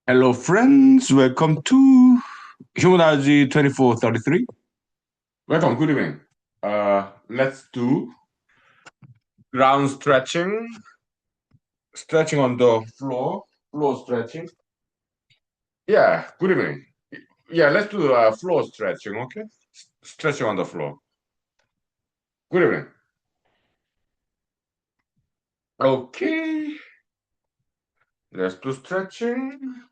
Hello, friends. Welcome to humanology 2433. Welcome. Good evening. Let's do ground stretching, stretching on the floor stretching. Yeah. Good evening. Yeah, let's do floor stretching. Okay, stretching on the floor. Good evening. Okay, let's do stretching.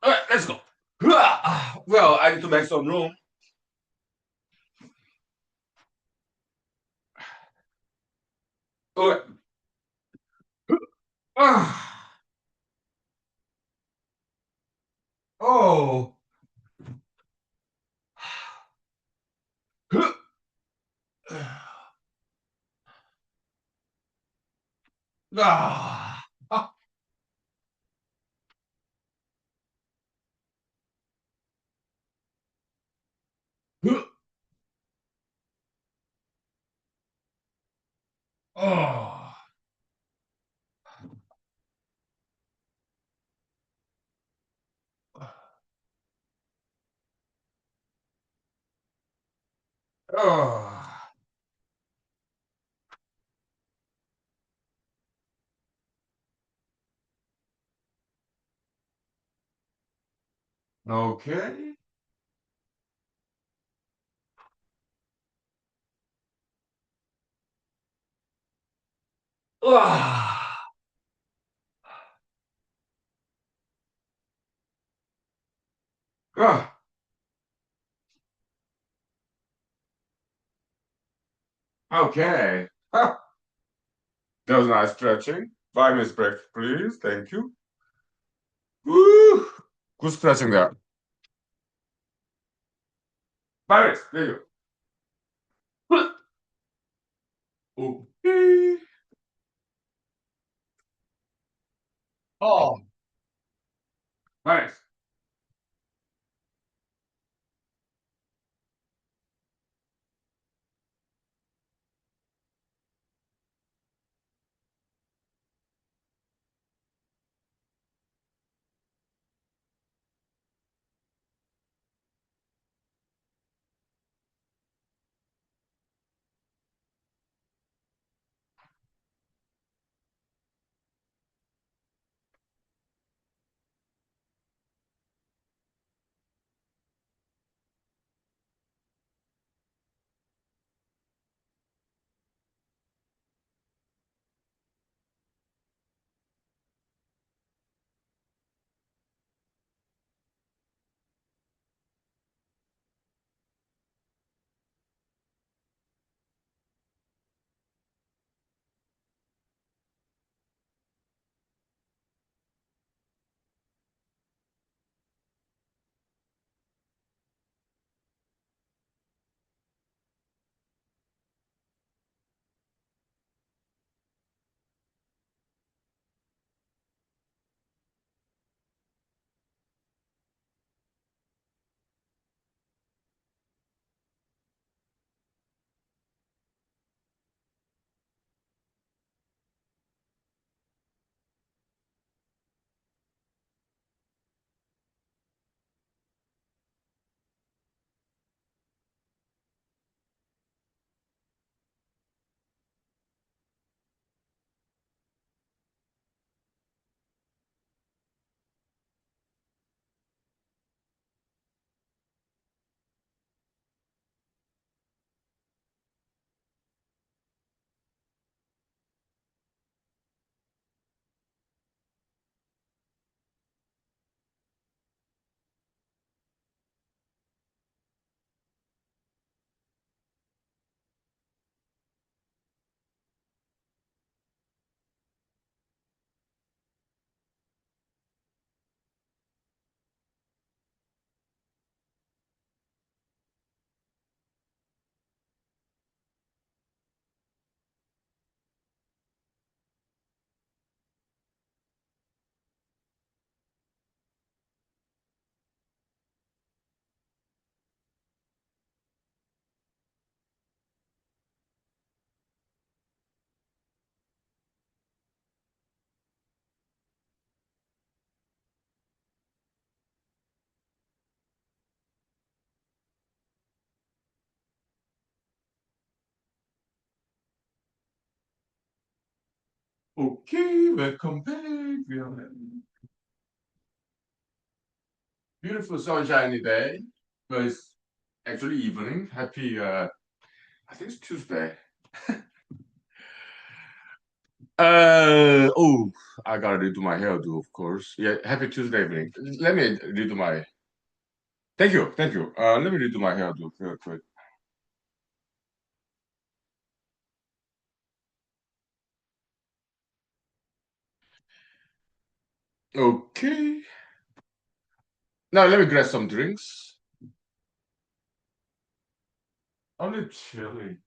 All right, let's go. Well, I need to make some room. Okay. Ah. Oh. Ah. Ah. Oh. Oh. Okay. Ah. Ah. Okay. Ah. That was nice stretching. 5 minutes break, please. Thank you. Woo. Good stretching there. 5 minutes. There you go. Okay. Oh. 5 minutes. Okay, welcome back. We are beautiful sunshiny day. But it's actually evening. Happy I think it's Tuesday. Oh, I gotta redo my hairdo, of course. Yeah, happy Tuesday evening. Let me redo my thank you, thank you. Let me redo my hairdo real quick. Okay. Now let me grab some drinks. Only chili.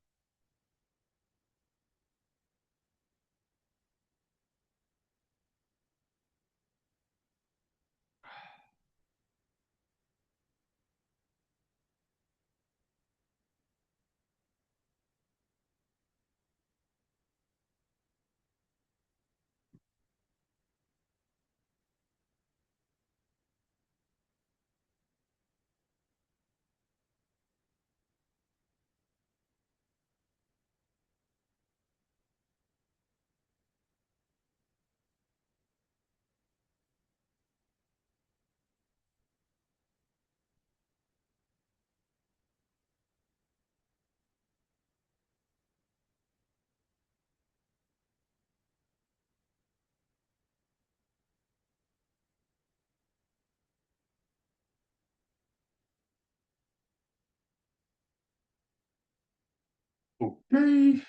Okay.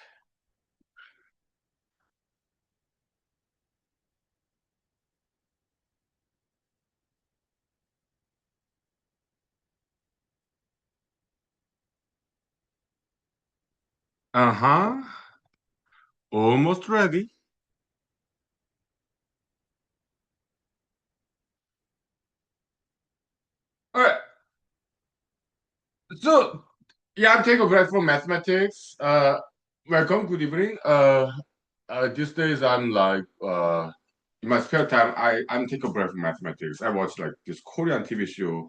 Uh-huh. Almost ready. All right. So yeah, I'm taking a break from mathematics. Welcome, good evening. These days I'm like in my spare time I'm taking a break from mathematics. I watch like this Korean TV show.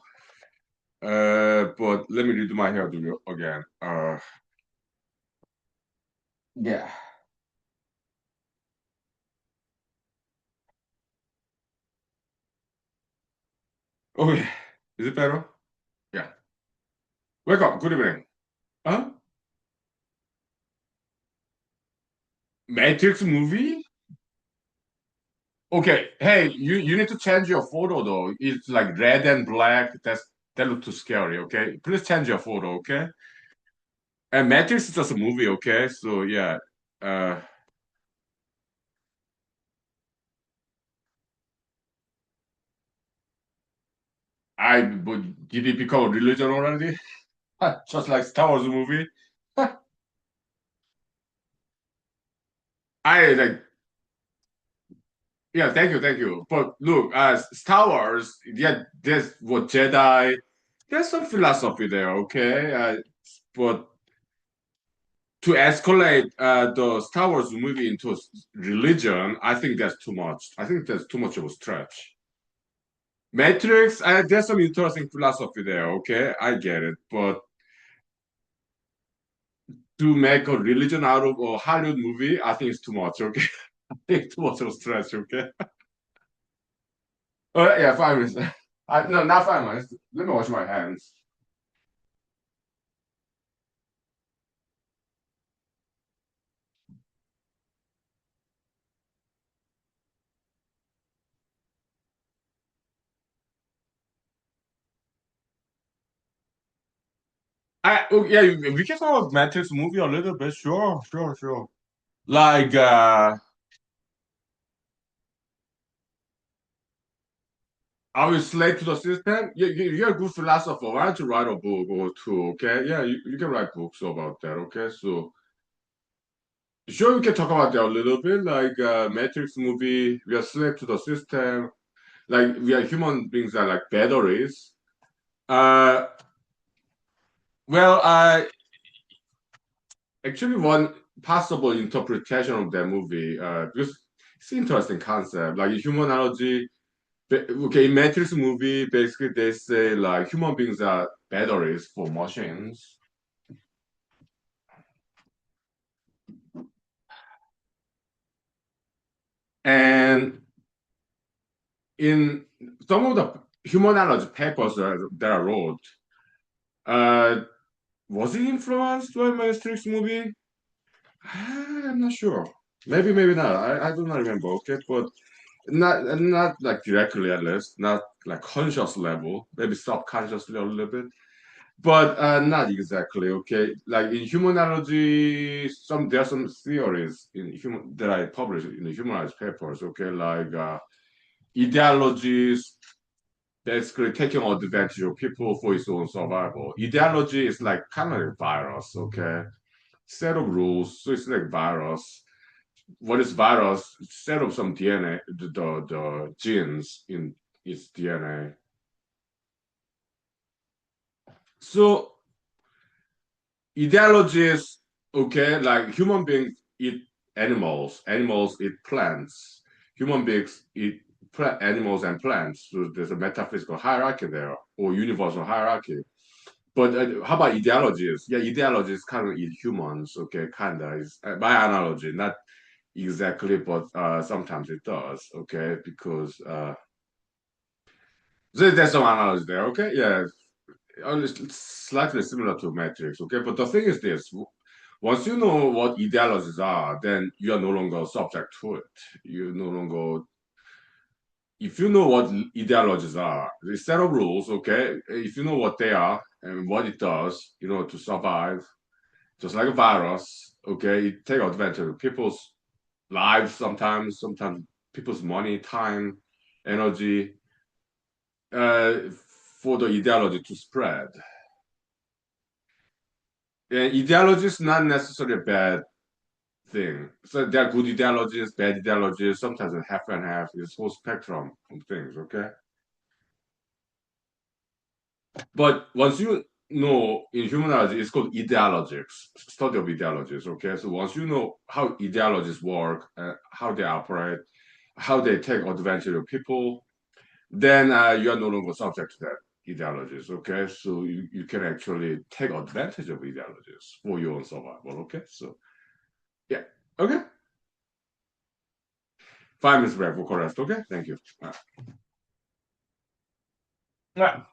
But let me redo my hair again. Yeah. Okay. Is it better? Yeah. Welcome, good evening. Huh? Matrix movie? Okay. Hey, you need to change your photo though. It's like red and black. That looks too scary. Okay. Please change your photo. Okay. And Matrix is just a movie, okay? So yeah, uh, but did it become a religion already? Just like Star Wars movie. I like, yeah, thank you. But look, Star Wars, yeah, there's what Jedi. There's some philosophy there, okay? But to escalate the Star Wars movie into religion, I think that's too much. I think that's too much of a stretch. Matrix, there's some interesting philosophy there, okay? I get it, but to make a religion out of a Hollywood movie, I think it's too much. Okay, I think too much of stretch. Okay. Yeah, 5 minutes. No, not 5 minutes. Let me wash my hands. Yeah, we can talk about Matrix movie a little bit. Sure, sure, sure. Like, are we slave to the system? You're a good philosopher. Why don't you write a book or two? Okay, yeah, you can write books about that. Okay, so sure, we can talk about that a little bit. Like, Matrix movie, we are slave to the system. Like, we are human beings are like batteries. Uh, well, actually, one possible interpretation of that movie, because it's an interesting concept. Like humanology, okay, in Matrix movie, basically they say like human beings are batteries for machines. And in some of the humanology papers that I wrote, uh, was it influenced by Maastricht's movie? I'm not sure. Maybe, maybe not. I do not remember. Okay, but not like directly at least, not like conscious level. Maybe subconsciously a little bit, but not exactly. Okay, like in humanology, there are some theories in human that I published in the humanized papers. Okay, like ideologies basically taking advantage of people for its own survival. Ideology is like kind of like a virus. Okay, set of rules. So it's like virus. What is virus? Set of some DNA, the genes in its DNA. So ideologies, okay, like human beings eat animals, animals eat plants, human beings eat animals and plants. So there's a metaphysical hierarchy there, or universal hierarchy. But how about ideologies? Yeah, ideologies kind of eat humans, okay, kind of is by analogy, not exactly, but sometimes it does, okay, because there's some analogy there, okay, yeah, it's slightly similar to Matrix, okay, but the thing is this: once you know what ideologies are, then you are no longer subject to it. You no longer, if you know what ideologies are, the set of rules, okay, if you know what they are and what it does, to survive, just like a virus, okay, it take advantage of people's lives sometimes people's money, time, energy, uh, for the ideology to spread. And ideology is not necessarily a bad thing. So there are good ideologies, bad ideologies, sometimes a half and half. It's whole spectrum of things, okay? But once you know in humanology, it's called ideologics, study of ideologies, okay? So once you know how ideologies work, how they operate, how they take advantage of people, then you are no longer subject to that ideologies, okay? So you can actually take advantage of ideologies for your own survival, okay? So, yeah, okay. 5 minutes break for correct, okay? Thank you. Right.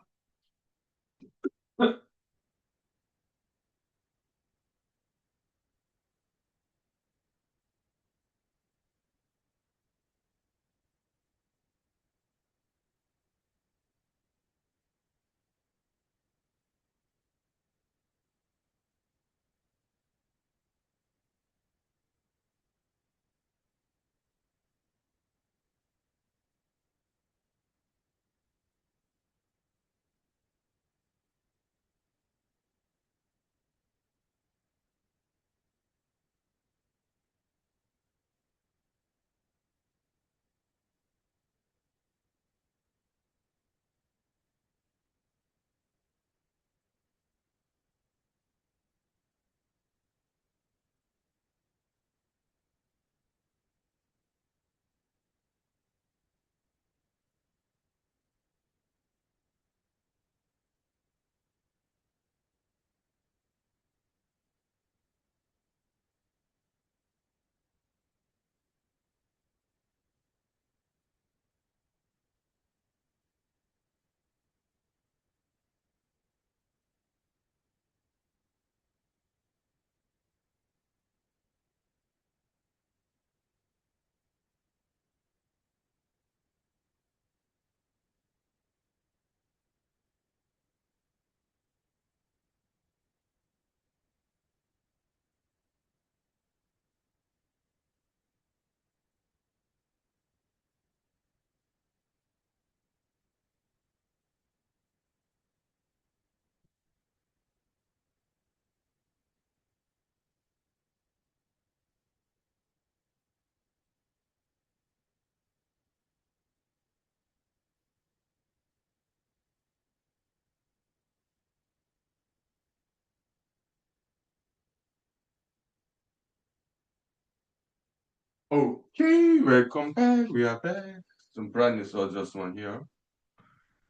Okay, welcome back. We are back. Some brand new adjustment here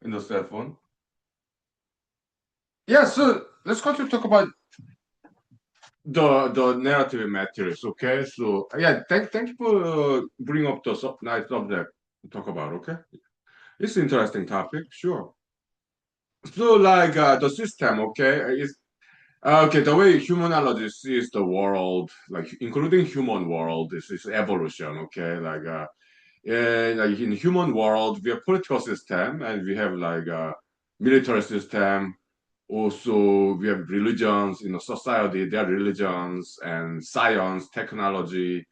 in the cell phone. Yeah, so let's continue to talk about the narrative materials. Okay, so yeah, thank you for bring up the nice subject to talk about. Okay, it's an interesting topic, sure. So like the system, okay, is okay. The way humanology sees the world, like including human world, is evolution. Okay, like in human world, we have political system and we have like a military system. Also, we have religions in a society. There are religions and science, technology,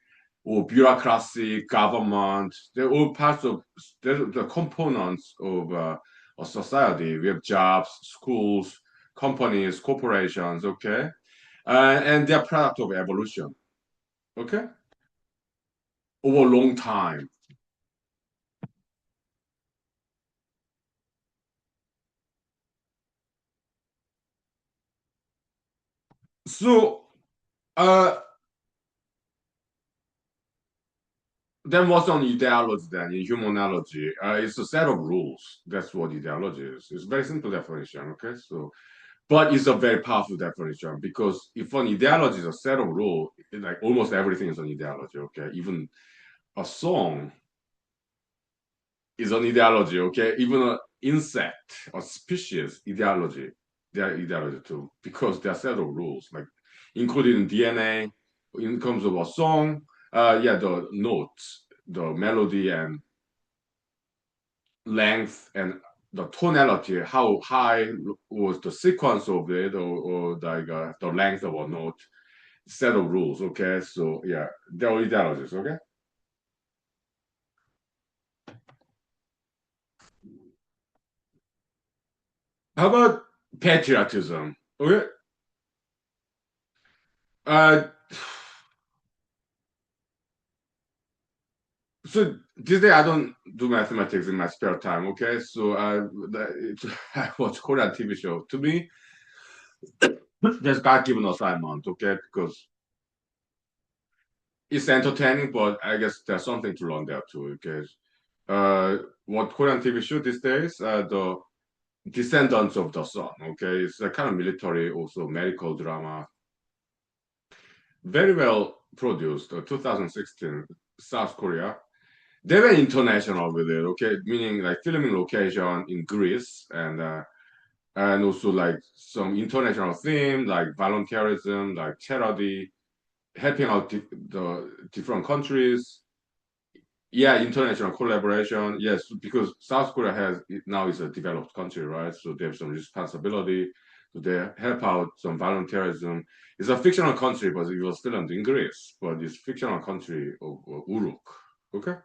or bureaucracy, government. They're all parts of they're the components of a society. We have jobs, schools, companies, corporations. Okay, and they're product of evolution. Okay, over a long time. So. Uh, then what's on ideology then in humanology? It's a set of rules. That's what ideology is. It's a very simple definition, okay? So, but it's a very powerful definition because if an ideology is a set of rules, like almost everything is an ideology, okay? Even a song is an ideology, okay? Even an insect, a species ideology, they are ideology too because they are set of rules, like including DNA, in terms of a song, yeah, the notes, the melody and length and the tonality, how high was the sequence of it, or like the length of a note, set of rules. Okay, so yeah, they're ideologies. Okay, how about patriotism? Okay, uh, so these days I don't do mathematics in my spare time. Okay, so I watch Korean TV show. To me, there's God given assignment. Okay, because it's entertaining, but I guess there's something to learn there too. Because what Korean TV show these days, the Descendants of the Sun. Okay, it's a kind of military, also medical drama, very well produced. 2016, South Korea. They were international with it. Okay, meaning like filming location in Greece and also like some international theme like volunteerism, like charity, helping out the different countries. Yeah, international collaboration. Yes, because South Korea has now is a developed country, right? So they have some responsibility. So they help out some volunteerism. It's a fictional country, but it was filmed in Greece. But it's fictional country of Uruk. Okay.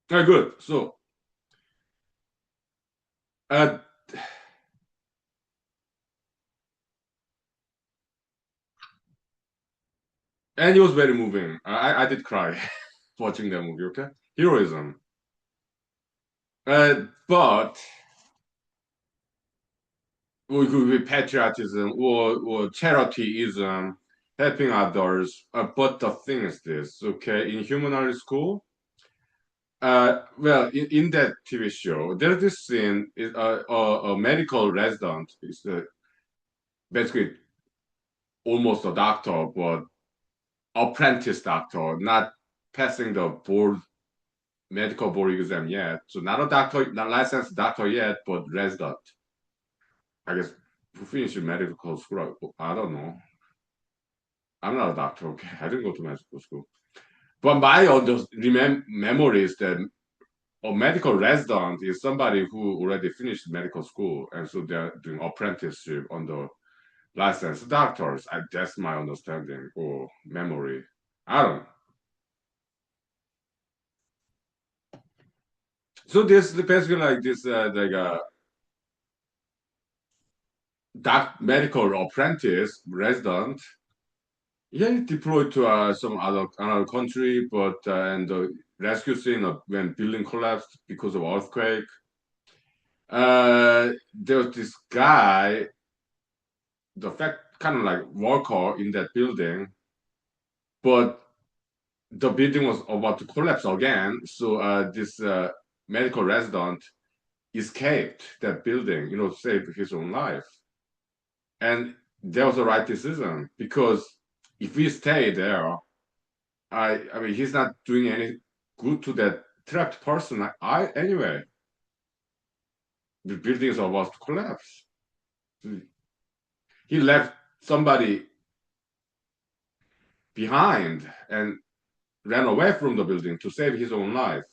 Very good. So, uh, and it was very moving. I did cry watching that movie. Okay, heroism. But we could be patriotism or charityism, helping others. But the thing is this, okay, in humanity school, well, in that TV show, there's this scene, is a medical resident is basically almost a doctor, but apprentice doctor, not passing the board medical board exam yet. So not a doctor, not licensed doctor yet, but resident. I guess who finished medical school. I don't know. I'm not a doctor, okay? I didn't go to medical school. But my other memory is that a medical resident is somebody who already finished medical school, and so they're doing apprenticeship on the licensed doctors. That's my understanding or memory. I don't know. So this basically like this, like a doc medical apprentice resident. Yeah, he deployed to some other another country, but and the rescue scene of when building collapsed because of earthquake. There was this guy, the fact kind of like worker in that building, but the building was about to collapse again. So this medical resident escaped that building, to save his own life. And that was the right decision because if we stay there, I mean, he's not doing any good to that trapped person. Anyway, the building is about to collapse. He left somebody behind and ran away from the building to save his own life.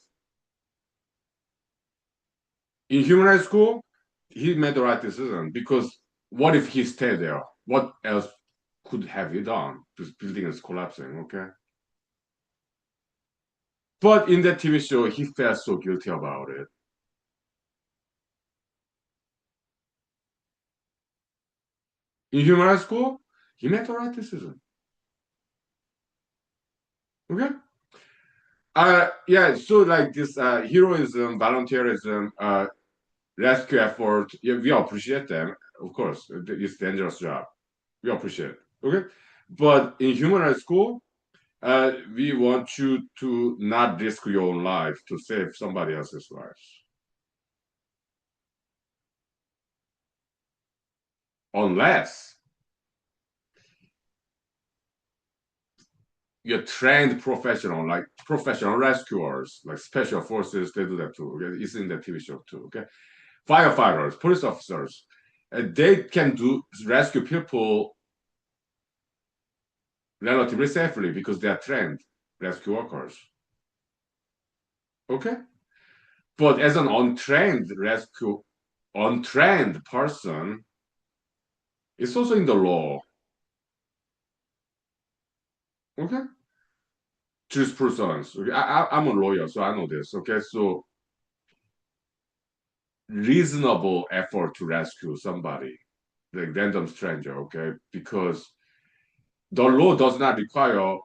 In human high school, he made the right decision because what if he stayed there? What else could have he done? This building is collapsing, okay? But in that TV show, he felt so guilty about it. In human high school, he made the right decision, okay? Yeah, so like this heroism, volunteerism, rescue effort, yeah, we appreciate them, of course. It's a dangerous job. We appreciate it, okay? But in human rights school, we want you to not risk your own life to save somebody else's life. Unless you're trained professional, like professional rescuers, like special forces, they do that too. Okay? It's in the TV show too, okay? Firefighters, police officers, they can do rescue people relatively safely because they are trained rescue workers. Okay? But as an untrained person, it's also in the law. Okay? Jurisprudence. Okay? I'm a lawyer, so I know this. Okay? So reasonable effort to rescue somebody, like random stranger, okay? Because the law does not require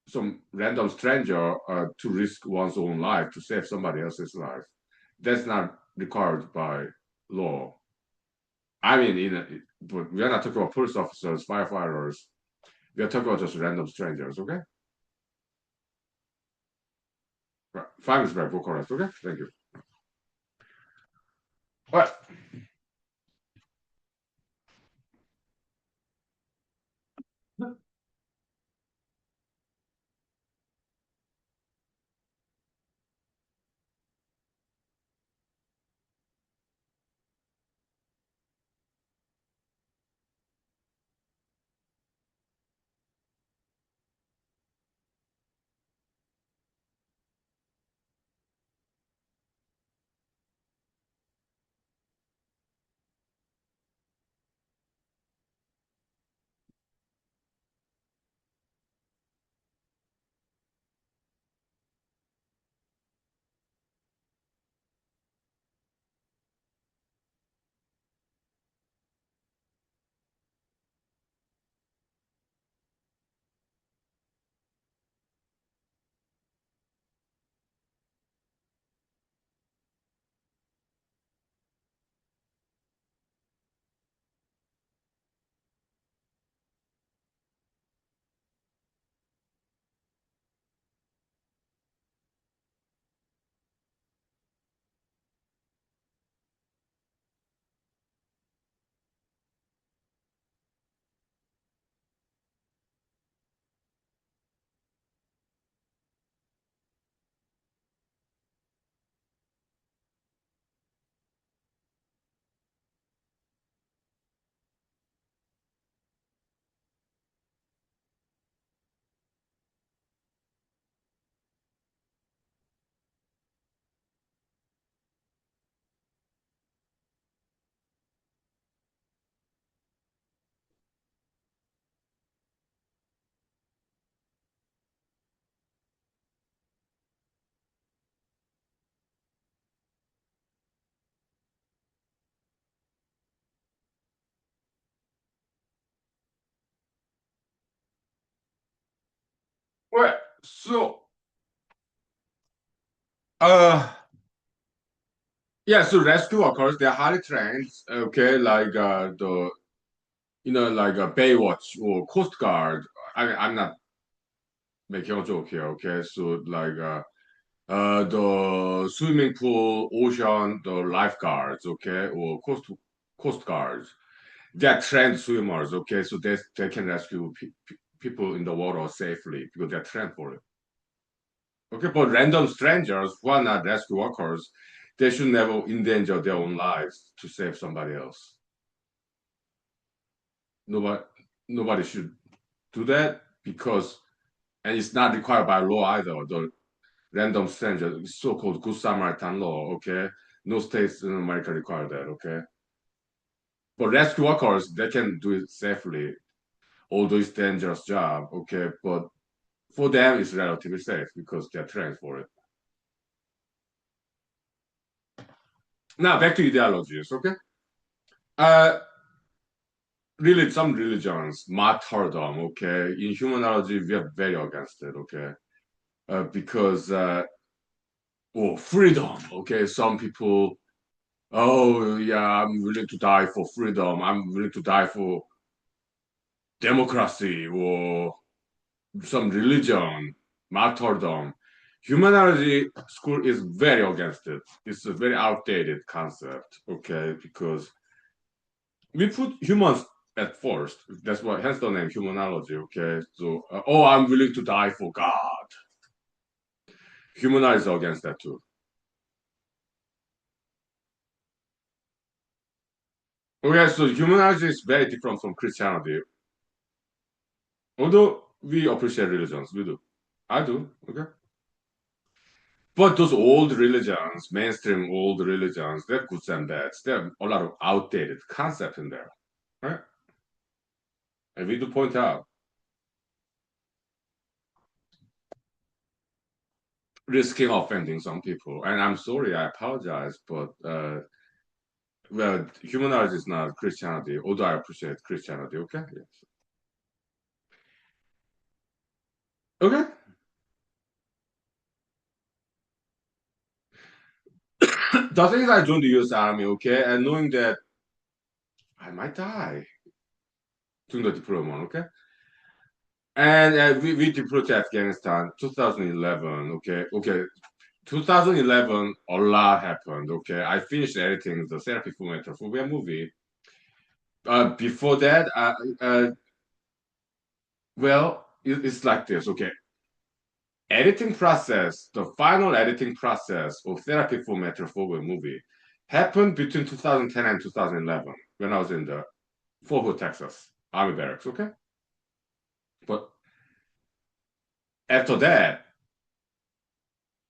some random stranger to risk one's own life to save somebody else's life. That's not required by law. I mean, but we are not talking about police officers, firefighters. We are talking about just random strangers, okay? Right. 5 is right, for correct, okay? Thank you. But well, so uh yeah, so rescue workers, they're highly trained, okay, like the like a Baywatch or Coast Guard. I'm not making a joke here, okay? So like the swimming pool, ocean, the lifeguards, okay, or coast guards. They're trained swimmers, okay, so they can rescue people in the water safely because they're trained for it. Okay, but random strangers who are not rescue workers, they should never endanger their own lives to save somebody else. Nobody, nobody should do that because, and it's not required by law either. The random stranger, so-called Good Samaritan law. Okay, no states in America require that. Okay, but rescue workers they can do it safely, although it's dangerous job. Okay, but for them it's relatively safe because they're trained for it. Now back to ideologies. Okay, uh, really some religions, martyrdom. Okay, in humanology we are very against it. Okay, because oh freedom. Okay, some people. Oh yeah, I'm willing to die for freedom. I'm willing to die for democracy or some religion, martyrdom. Humanity school is very against it. It's a very outdated concept, okay? Because we put humans at first. That's what hence the name humanology, okay? So, oh, I'm willing to die for God. Humanity is against that too. Okay, so humanity is very different from Christianity. Although we appreciate religions, we do. I do, okay? But those old religions, mainstream old religions, they're good and bad. There are a lot of outdated concepts in there, right? And we do point out risking offending some people. And I'm sorry, I apologize, but well, humanity is not Christianity, although I appreciate Christianity. Okay, yes, okay. The thing is, I joined the U.S. Army, okay, and knowing that I might die during the deployment, okay. And we deployed to Afghanistan 2011, okay. 2011, a lot happened. Okay, I finished editing the Therapy for Metaphobia movie. Before that, well, it's like this. Okay, editing process, the final editing process of Therapy for Metaphobia movie happened between 2010 and 2011 when I was in the Fort Hood, Texas Army barracks. Okay, but after that,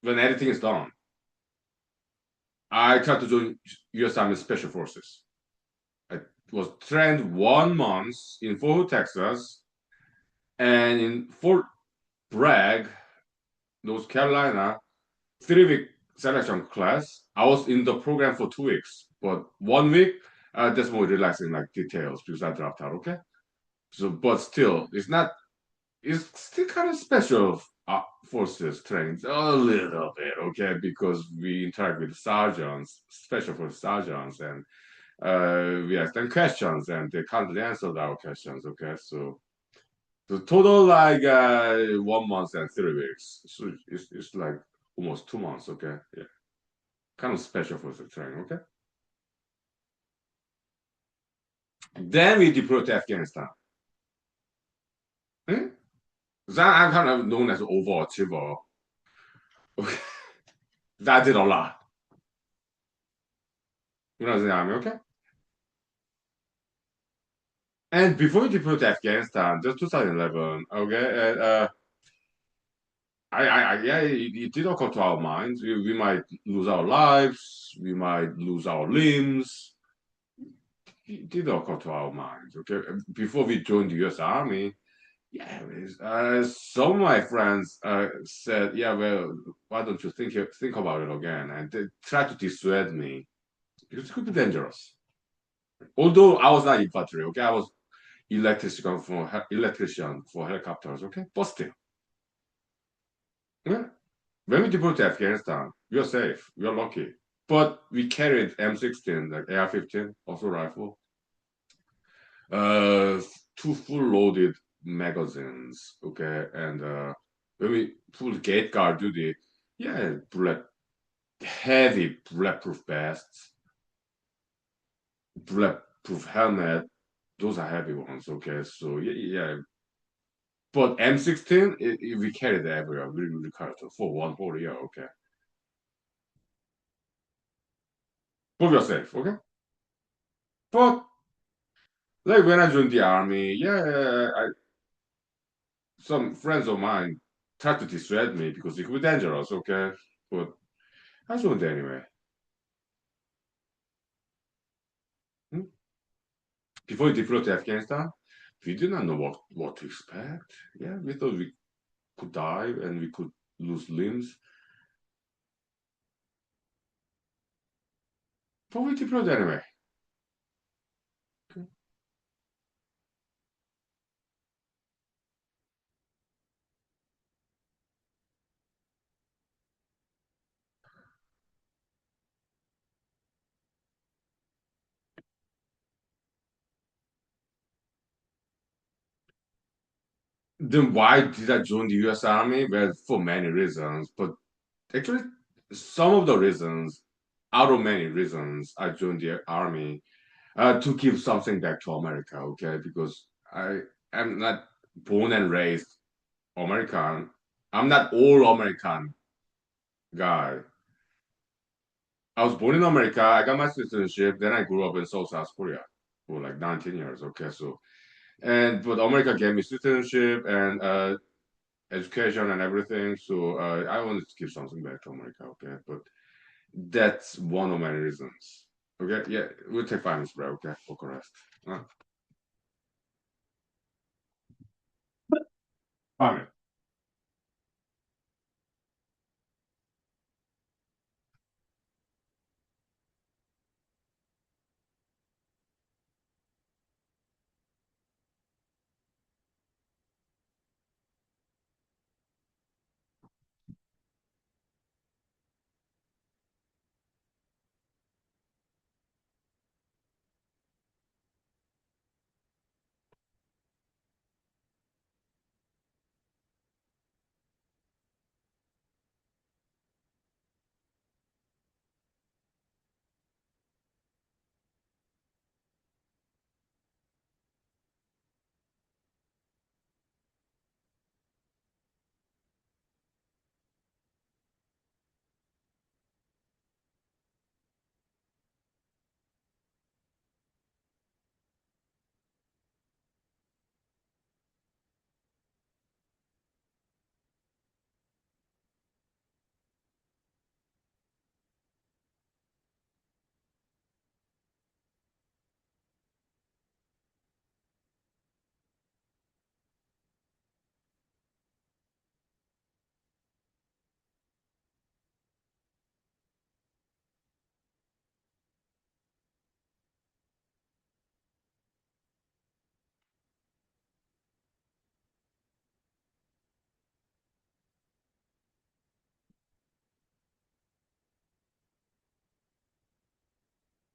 when editing is done, I tried to join U.S. Army Special Forces. I was trained 1 month in Fort Hood, Texas, and in Fort Bragg, North Carolina, 3 week selection class. I was in the program for 2 weeks, but 1 week, that's more relaxing, like details because I dropped out. Okay, so but still, it's not. It's still kind of special forces training a little bit, okay, because we interact with sergeants, special forces sergeants, and we ask them questions, and they kindly answered our questions. Okay, so the total like 1 month and 3 weeks. So it's like almost 2 months. Okay, yeah, kind of special for the training. Okay, then we deployed to Afghanistan. Hmm? So I'm kind of known as overachiever. Okay, that did a lot. When I was in the army. Okay, and before we deployed to Afghanistan, just 2011. Okay, and, yeah, it did occur to our minds. We might lose our lives. We might lose our limbs. It did occur to our minds. Okay, before we joined the U.S. Army, yeah, some of my friends said, "Yeah, well, why don't you think about it again?" And they tried to dissuade me because it could be dangerous. Although I was not infantry, okay, I was electrician for helicopters, okay, but still, yeah. When we deployed to Afghanistan, we are safe, we are lucky, but we carried M16, like AR-15, also rifle, uh, two full loaded magazines, okay, and when we pulled gate guard duty, Yeah, heavy bulletproof vests, bulletproof helmet. Those are heavy ones. Okay, so yeah, yeah. But M16, we carry that everywhere. We really carry it for 140. Yeah, okay. For yourself, okay. But like when I joined the army, yeah, some friends of mine tried to dissuade me because it could be dangerous. Okay, but I joined anyway. Hmm? Before we deployed to Afghanistan, we did not know what to expect. Yeah, we thought we could die and we could lose limbs, but we deployed anyway. Then why did I join the U.S. Army? Well, for many reasons, but actually, some of the reasons, out of many reasons, I joined the army to give something back to America. Okay, because I am not born and raised American. I'm not all American guy. I was born in America. I got my citizenship. Then I grew up in South Korea for like 19 years. Okay, so but America gave me citizenship and education and everything. So I wanted to give something back to America. Okay, but that's one of my reasons. Okay, yeah, we'll take 5 minutes break. Okay, for rest. 5 minutes.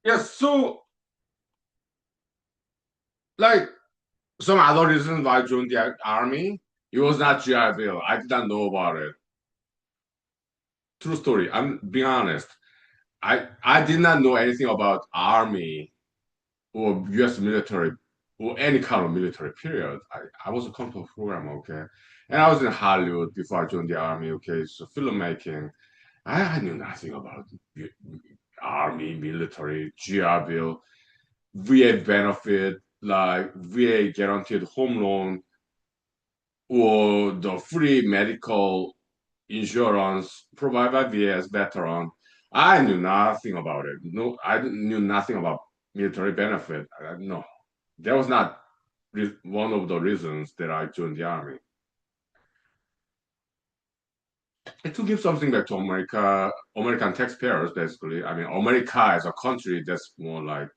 Yes, so like some other reasons why I joined the army, it was not GI Bill. I did not know about it. True story. I'm being honest. I did not know anything about army or U.S. military or any kind of military period. I was a computer programmer, okay, and I was in Hollywood before I joined the army, okay. So filmmaking, I knew nothing about army, military, GI Bill, VA benefit, like VA guaranteed home loan or the free medical insurance provided by VA as veteran. I knew nothing about it. No, I knew nothing about military benefit. No, that was not one of the reasons that I joined the army. And to give something back to America, American taxpayers, basically. I mean, America as a country, that's more like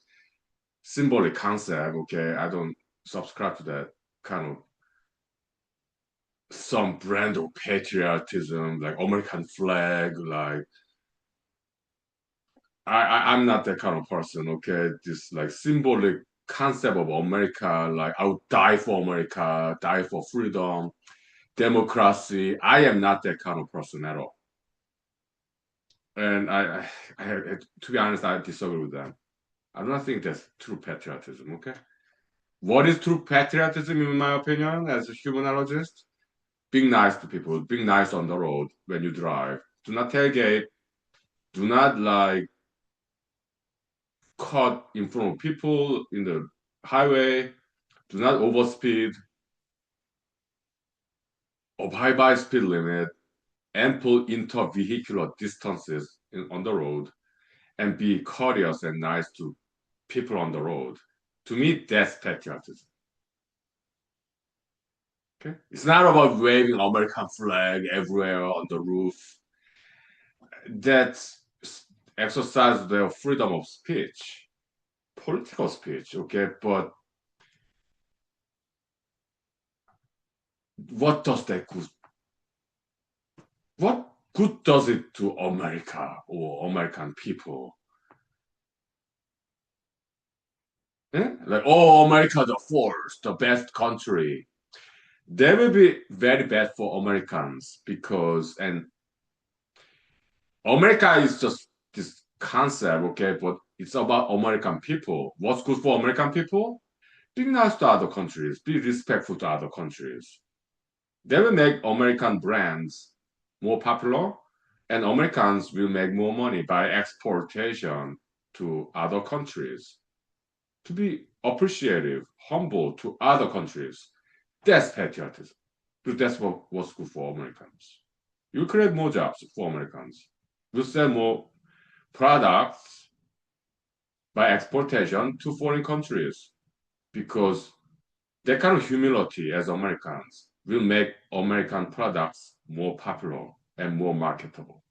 symbolic concept. Okay, I don't subscribe to that kind of some brand of patriotism, like American flag. Like I'm not that kind of person. Okay, this like symbolic concept of America. Like I would die for America, die for freedom, democracy. I am not that kind of person at all. And to be honest, I disagree with them. I don't think that's true patriotism. Okay, what is true patriotism in my opinion, as a humanologist? Being nice to people, being nice on the road when you drive. Do not tailgate. Do not like cut in front of people in the highway. Do not overspeed. Abide by speed limit. Ample intervehicular distances on the road, and be courteous and nice to people on the road. To me, that's patriotism. Okay, it's not about waving American flag everywhere on the roof. That's exercise their freedom of speech, political speech. Okay, but what does that good? What good does it to America or American people? Eh? Like, oh, America, the first, the best country. That will be very bad for Americans because, and America is just this concept, okay, but it's about American people. What's good for American people? Be nice to other countries, be respectful to other countries. They will make American brands more popular, and Americans will make more money by exportation to other countries. To be appreciative, humble to other countries. That's patriotism. Because that's what's good for Americans. You create more jobs for Americans. You sell more products by exportation to foreign countries because that kind of humility as Americans will make American products more popular and more marketable.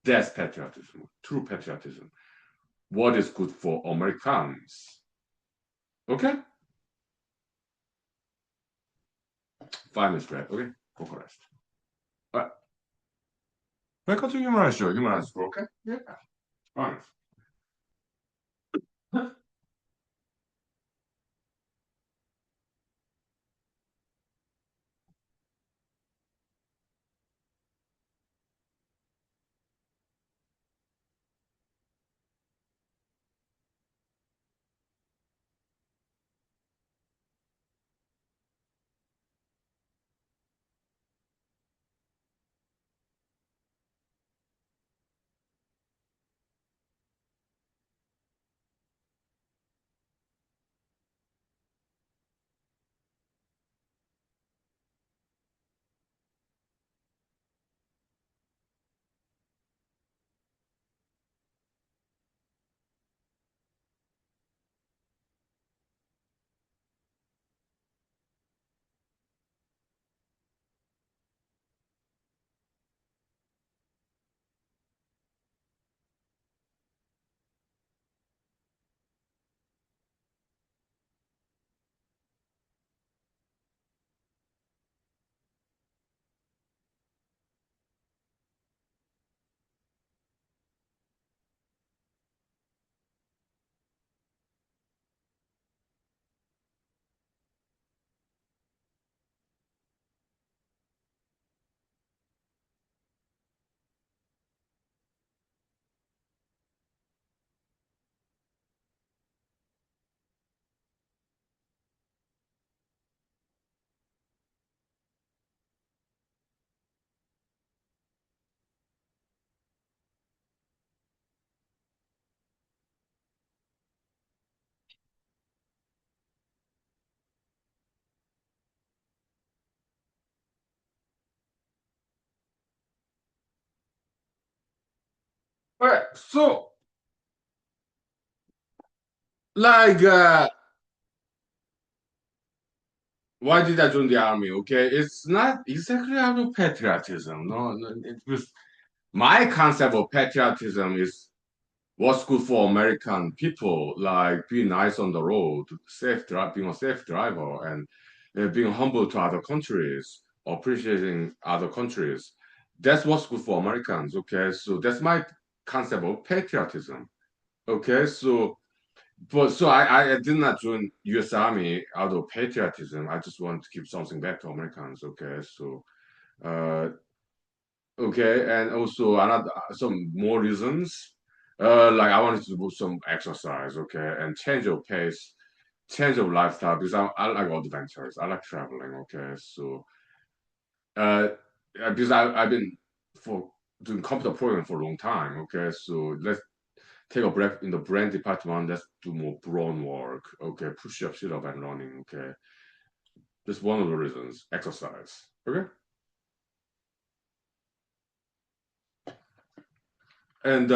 That's patriotism, true patriotism. What is good for Americans? Okay? 5 minutes break. Okay? Go for rest. All right. Let's continue humanize show. Humanize, okay? Yeah. Fine. All right. So, like, why did I join the army? Okay, it's not exactly out of patriotism. No, no, it was my concept of patriotism is what's good for American people, like being nice on the road, being a safe driver, and being humble to other countries, appreciating other countries. That's what's good for Americans. Okay, so that's my concept of patriotism. Okay, so but so I did not join U.S. Army out of patriotism. I just want to give something back to Americans. Okay, so uh, Okay, and also another some more reasons. Like I wanted to do some exercise, okay, and change of pace, change of lifestyle because I like adventures. I like traveling, okay. So uh because I've been for doing computer programming for a long time, okay. So let's take a break in the brain department, let's do more brain work, okay, push up, sit up and running, okay. That's one of the reasons. Exercise. Okay. And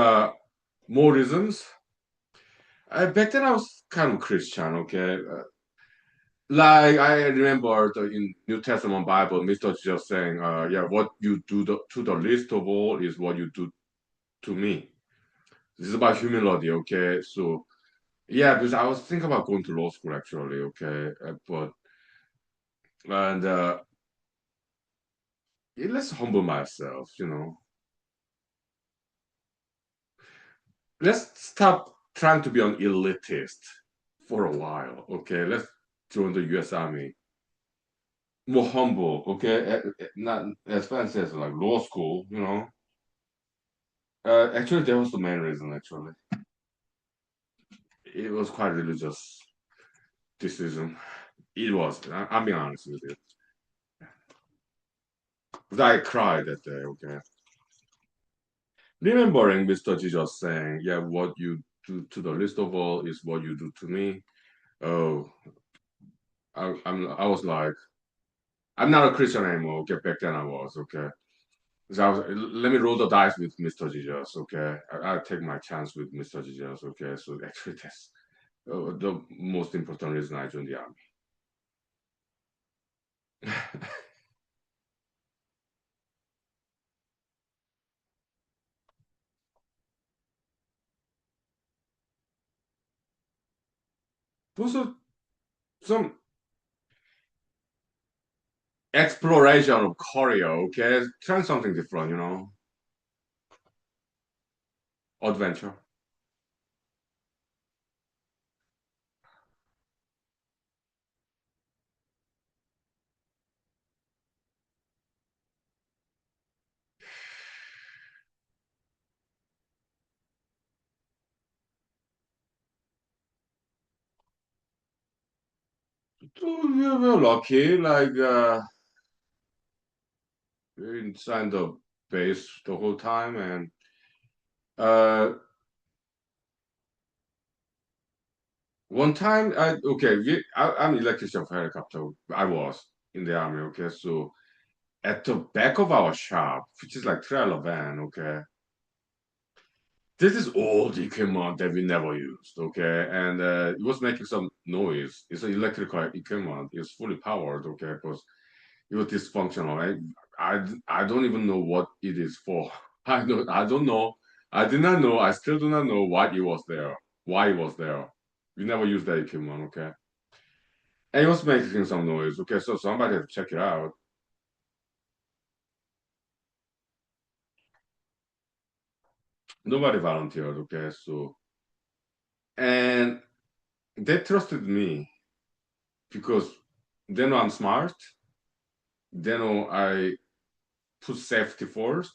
more reasons. Back then I was kind of Christian, okay. Like I remember in New Testament Bible, Mr. Jesus saying, "Yeah, what you do to the least of all is what you do to me." This is about humility, okay. So yeah, because I was thinking about going to law school actually, okay, but and yeah, let's humble myself, you know. Let's stop trying to be an elitist for a while, okay. Let's join the U.S. Army. More humble, okay? Not as fancy as like law school, you know. Actually, that was the main reason. Actually, it was quite religious decision. It was. I'm being honest with you. But I cried that day. Okay, remembering Mr. Jesus saying, "Yeah, what you do to the least of all is what you do to me." Oh, I was like, I'm not a Christian anymore. Okay, back then I was. Okay. So let me roll the dice with Mr. Jesus, okay? I'll take my chance with Mr. Jesus, okay? So actually, that's the most important reason I joined the army. Also, some exploration of Korea, okay? Try something different, you know? Adventure. So we're lucky, like, we're inside the base the whole time, and uh, one time, I'm electrician for helicopter. I was in the army, okay? So at the back of our shop, which is like trailer van, okay. This is old equipment that we never used, okay, and it was making some noise. It's an electrical equipment. It's fully powered, okay, but it was dysfunctional. I don't even know what it is for. I don't know. I did not know. I still do not know why it was there. Why it was there. We never used that equipment, okay. And it was making some noise, okay. So somebody had to check it out. Nobody volunteered, okay. So and they trusted me because they know I'm smart. They know I put safety first,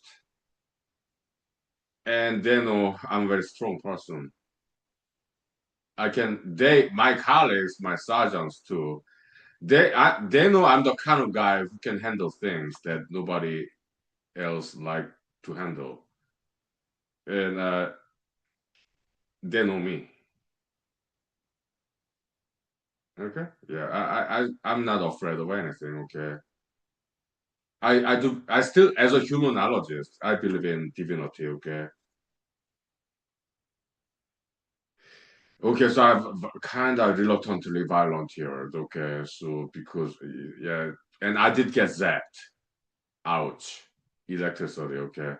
and they know I'm a very strong person. My colleagues, my sergeants too. They know I'm the kind of guy who can handle things that nobody else like to handle, and they know me. Okay, yeah, I'm not afraid of anything. Okay, I do. I still, as a humanologist, I believe in divinity. Okay. Okay, so I've kind of reluctantly volunteered. Okay, so because yeah, and I did get zapped. Ouch, electricity. Okay,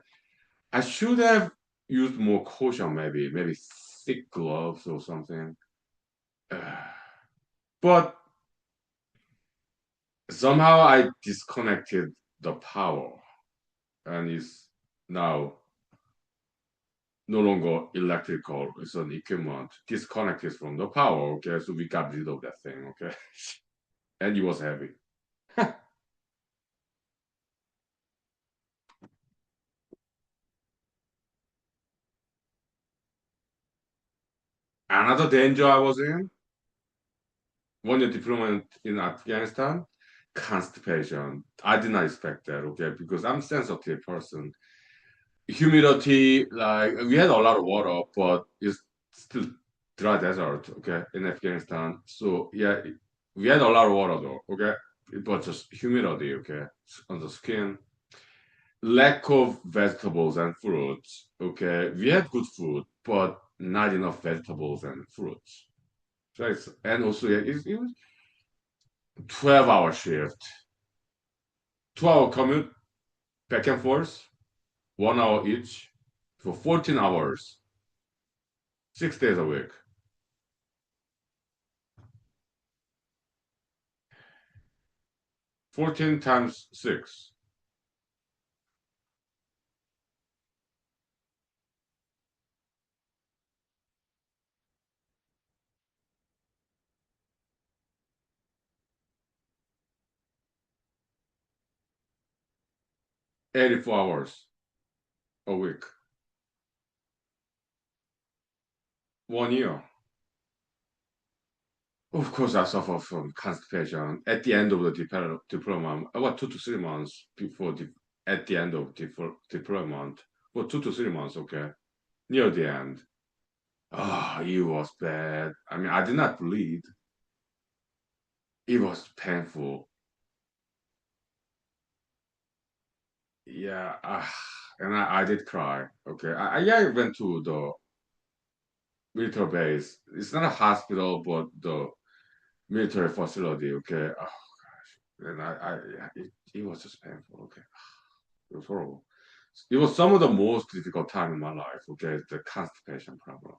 I should have used more caution. Maybe thick gloves or something. But somehow I disconnected the power, and it's now no longer electrical. It's an equipment disconnected from the power. Okay, so we got rid of that thing. Okay, and it was heavy. Another danger I was in, 1 year deployment in Afghanistan, constipation. I did not expect that, okay, because I'm a sensitive person. Humidity, like we had a lot of water, but it's still dry desert, okay, in Afghanistan. So yeah, we had a lot of water though, okay, but just humidity, okay, on the skin. Lack of vegetables and fruits, okay. We had good food, but not enough vegetables and fruits. Right, and also yeah, it was 12-hour shift, 2 hour commute back and forth, 1 hour each for 14 hours, 6 days a week. 14 times 6, 84 hours a week, 1 year. Of course, I suffer from constipation at the end of the diploma, about 2 to 3 months before at the end of deployment, well, 2 to 3 months, okay, near the end. Ah, it was bad. I mean, I did not bleed. It was painful. Yeah, and I did cry. Okay, yeah, I went to the military base. It's not a hospital, but the military facility. Okay, and yeah, it was just painful. Okay, it was horrible. It was some of the most difficult time in my life. Okay, the constipation problem.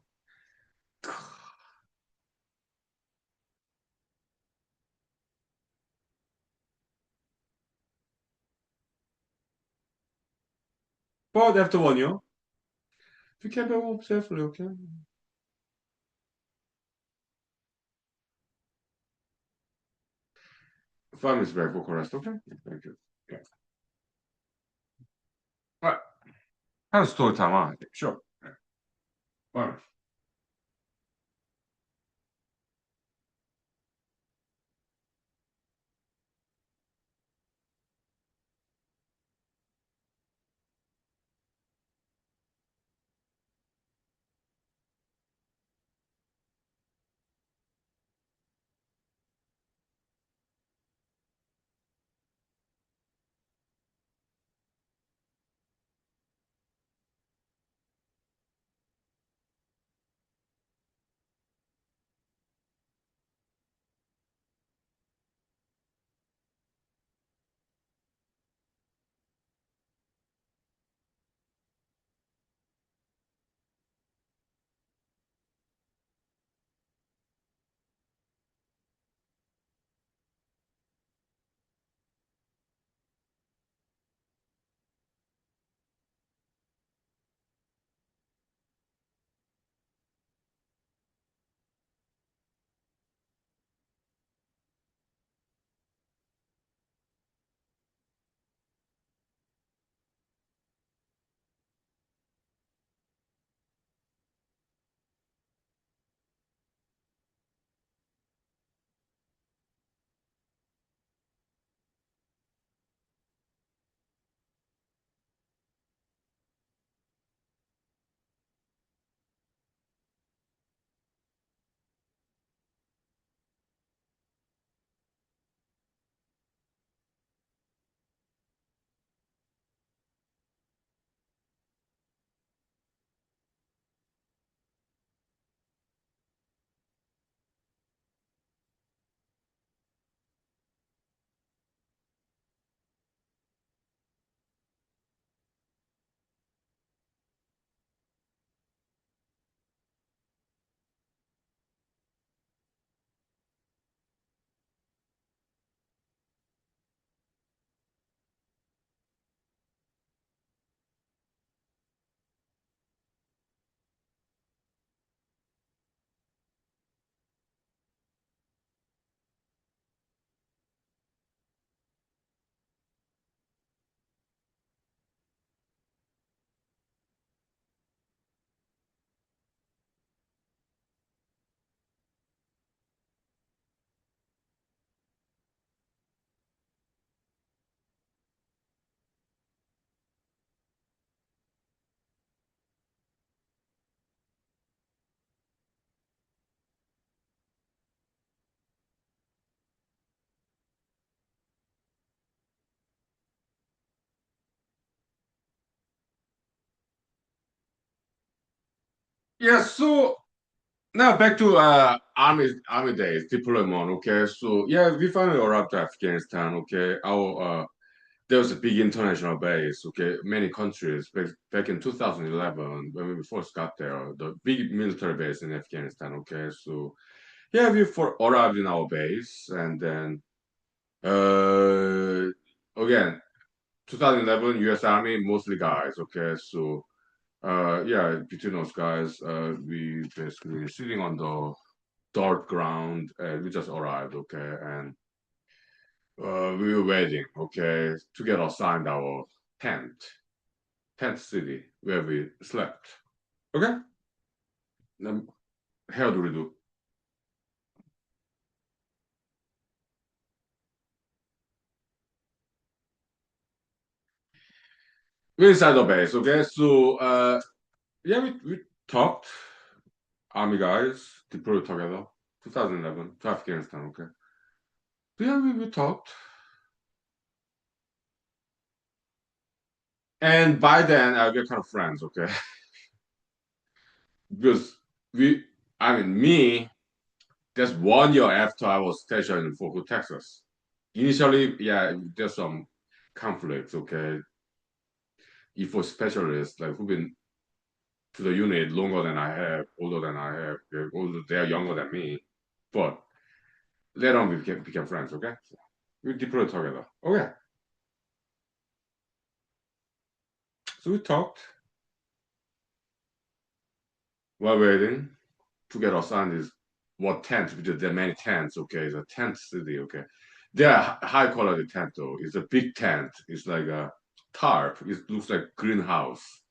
But after 1 year, we came back home safely. Okay, family's back for Bucharest. Okay, thank you. Yeah. All right, kind of story time. Huh? Sure. Yeah. All right. Yeah, so now back to army days, deployment. Okay, so yeah, we finally arrived to Afghanistan. Okay, our there was a big international base. Okay, many countries back in 2011 when we first got there, the big military base in Afghanistan. Okay, so yeah, arrived in our base, and then uh again 2011 U.S. Army, mostly guys. Okay, so yeah, between those guys, we basically sitting on the dirt ground, and we just arrived. Okay, and we were waiting. Okay, to get assigned our tent, tent city where we slept. Okay, then how do we do? We're inside the base. Okay, so yeah, we talked. Army guys deployed together. 2011 to Afghanistan. Okay, so yeah, we talked. And by then, we're kind of friends, okay? Because we, I mean, me, just 1 year after I was stationed in Fort Hood, Texas. Initially, yeah, there's some conflicts, okay? If for specialists, like who've been to the unit longer than I have, older than I have, older, they're younger than me. But later on, we became friends, okay? So we deployed together. Okay. So we talked while waiting to get assigned is what tent, because there are many tents, okay? It's a tent city, okay? They are high quality tent though. It's a big tent. It's like a tarp. It looks like greenhouse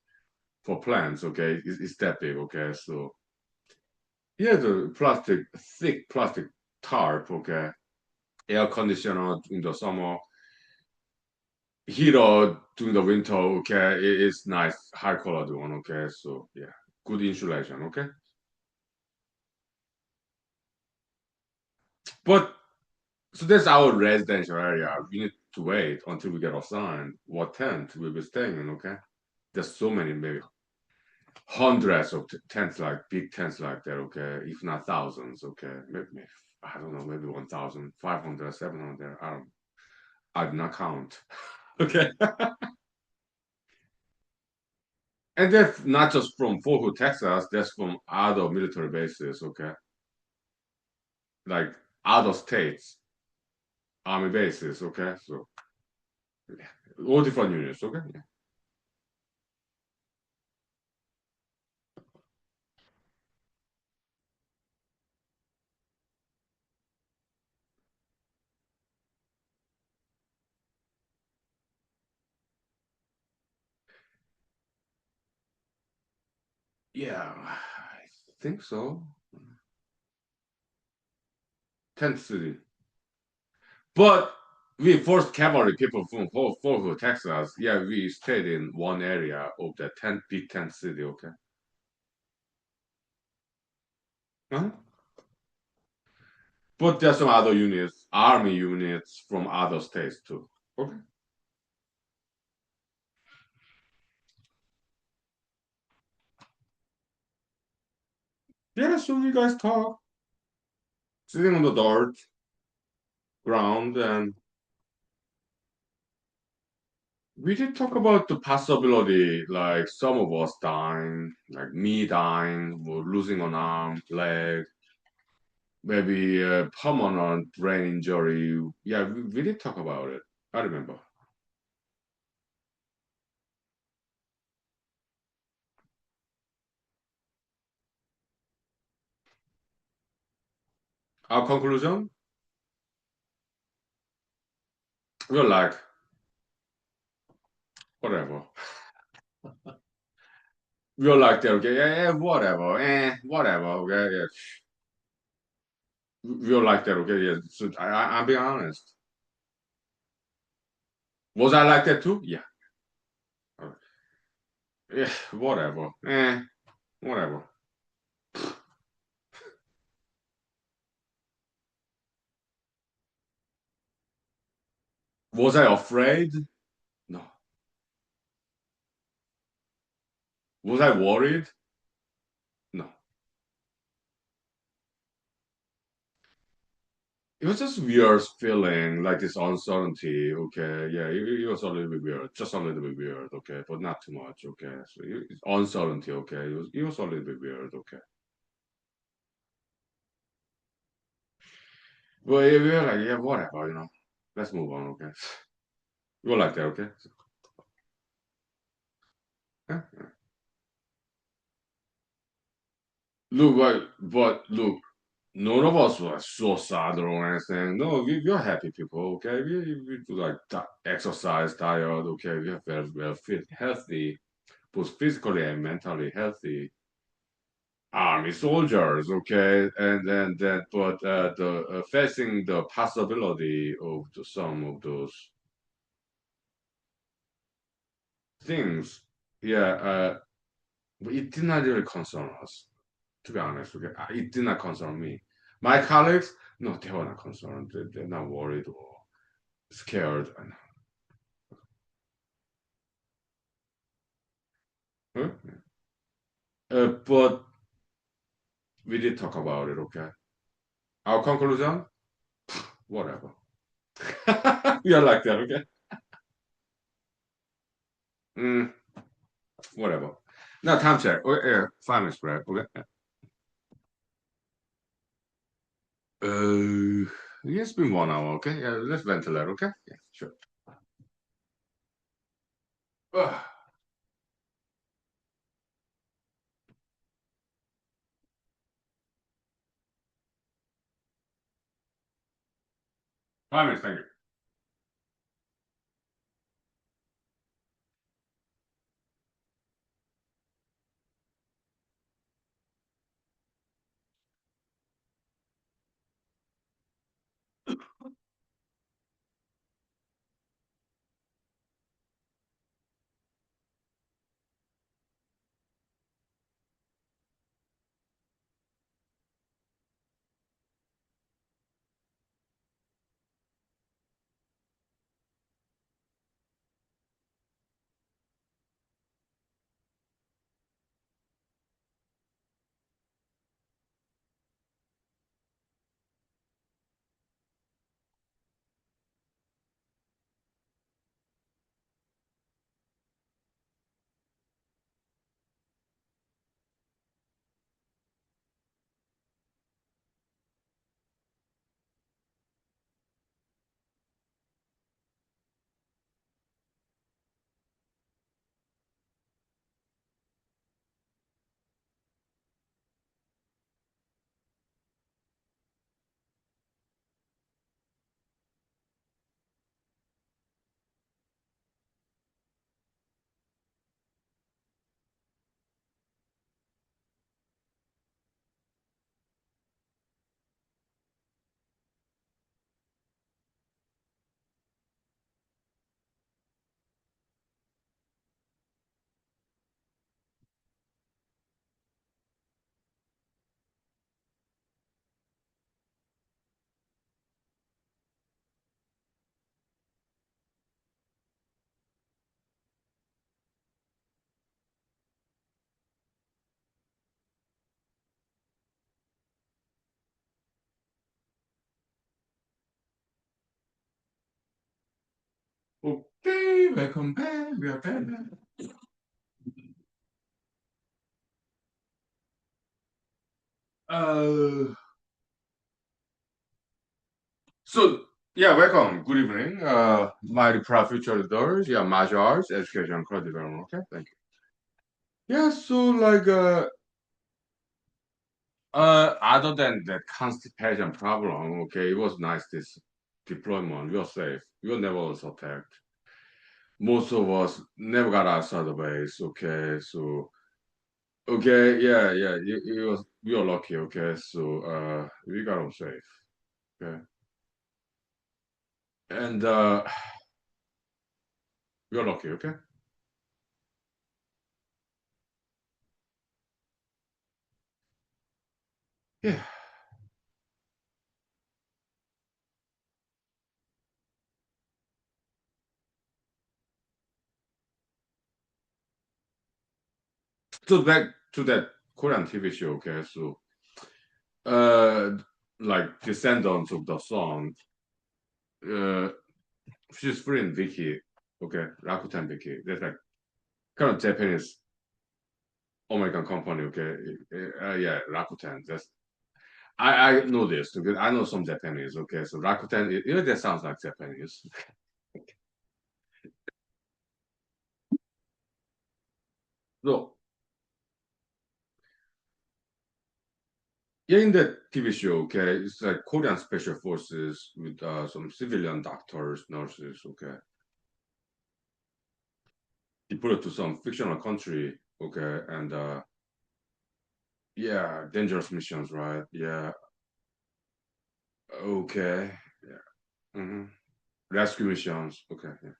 for plants, okay? It's that big, okay? So yeah, the plastic, thick plastic tarp, okay? Air conditioner in the summer, heater during the winter, okay? It's nice, high quality one, okay? So yeah, good insulation, okay? But so that's our residential area. We need to wait until we get assigned what tent we'll be staying in, okay? There's so many, maybe hundreds of tents, like big tents like that, okay? If not thousands, okay? Maybe I don't know, maybe 1,500, 700. I do not count. Okay. And that's not just from Fort Hood, Texas, that's from other military bases, okay? Like other states, army bases, okay? So all different units, okay? Yeah, I think so. Tent City. But we first cavalry people from Fort Hood, Texas. Yeah, we stayed in one area of the big tent city. Okay. Huh? But there's some other units, army units from other states too. Okay. Yeah, so you guys talk, sitting on the dirt ground, and we did talk about the possibility, like some of us dying, like me dying, or losing an arm, leg, maybe a permanent brain injury. Yeah, we did talk about it. I remember. Our conclusion, we're like, whatever. We're like, that, okay, yeah, yeah, whatever, whatever, okay, yeah. We're like that, okay, yeah. So I'm being honest. Was I like that too? Yeah. Yeah, whatever, whatever. Was I afraid? No. Was I worried? No. it was just weird feeling, like this uncertainty. Okay, yeah, it was a little bit weird, just a little bit weird. Okay, but not too much. Okay, so uncertainty. Okay, it was a little bit weird. Okay, but yeah, we were like, yeah, whatever, let's move on. Okay, we were like that. Okay, yeah. Look, but look, none of us were suicidal or anything. No, we're happy people. Okay, we do like exercise, diet. Okay, we are very well fit, healthy, both physically and mentally healthy army soldiers, okay, and then but the facing the possibility of some of those things, yeah, it did not really concern us, to be honest. Okay, it did not concern me. My colleagues, no, they were not concerned. They're not worried or scared. Huh? But we did talk about it. Okay, our conclusion, whatever. We are like that. Okay. Mm, whatever. Now, time check. Okay, 5 minutes break. Okay. Uh, it's been 1 hour. Okay. Yeah, let's ventilate. Okay. Yeah, sure. Ugh. 5 minutes. Thank you. Okay, welcome back. We are back. Uh, so yeah, welcome. Good evening. My proud future leaders. Yeah, martial arts, education, crowd development. Okay, thank you. Yeah, so like other than that constipation problem, okay, it was nice this deployment. We were safe. We were never was attacked. Most of us never got outside the base. Okay, so okay, yeah, yeah, it was we were lucky. Okay, so we got home safe. Okay, and we were lucky. Okay, yeah. So back to that Korean TV show. Okay, so uh, like descendants of the song, uh, she's friend Vicky, okay, Rakuten Vicky. That's like kind of Japanese American company, okay. Yeah, Rakuten. That's I know this because I know some Japanese, okay. So Rakuten, that sounds like Japanese. So yeah, in the TV show, okay, it's like Korean special forces with some civilian doctors, nurses, okay, deployed to some fictional country, okay, and yeah, dangerous missions, right? Yeah, okay, yeah, rescue missions, okay, yeah.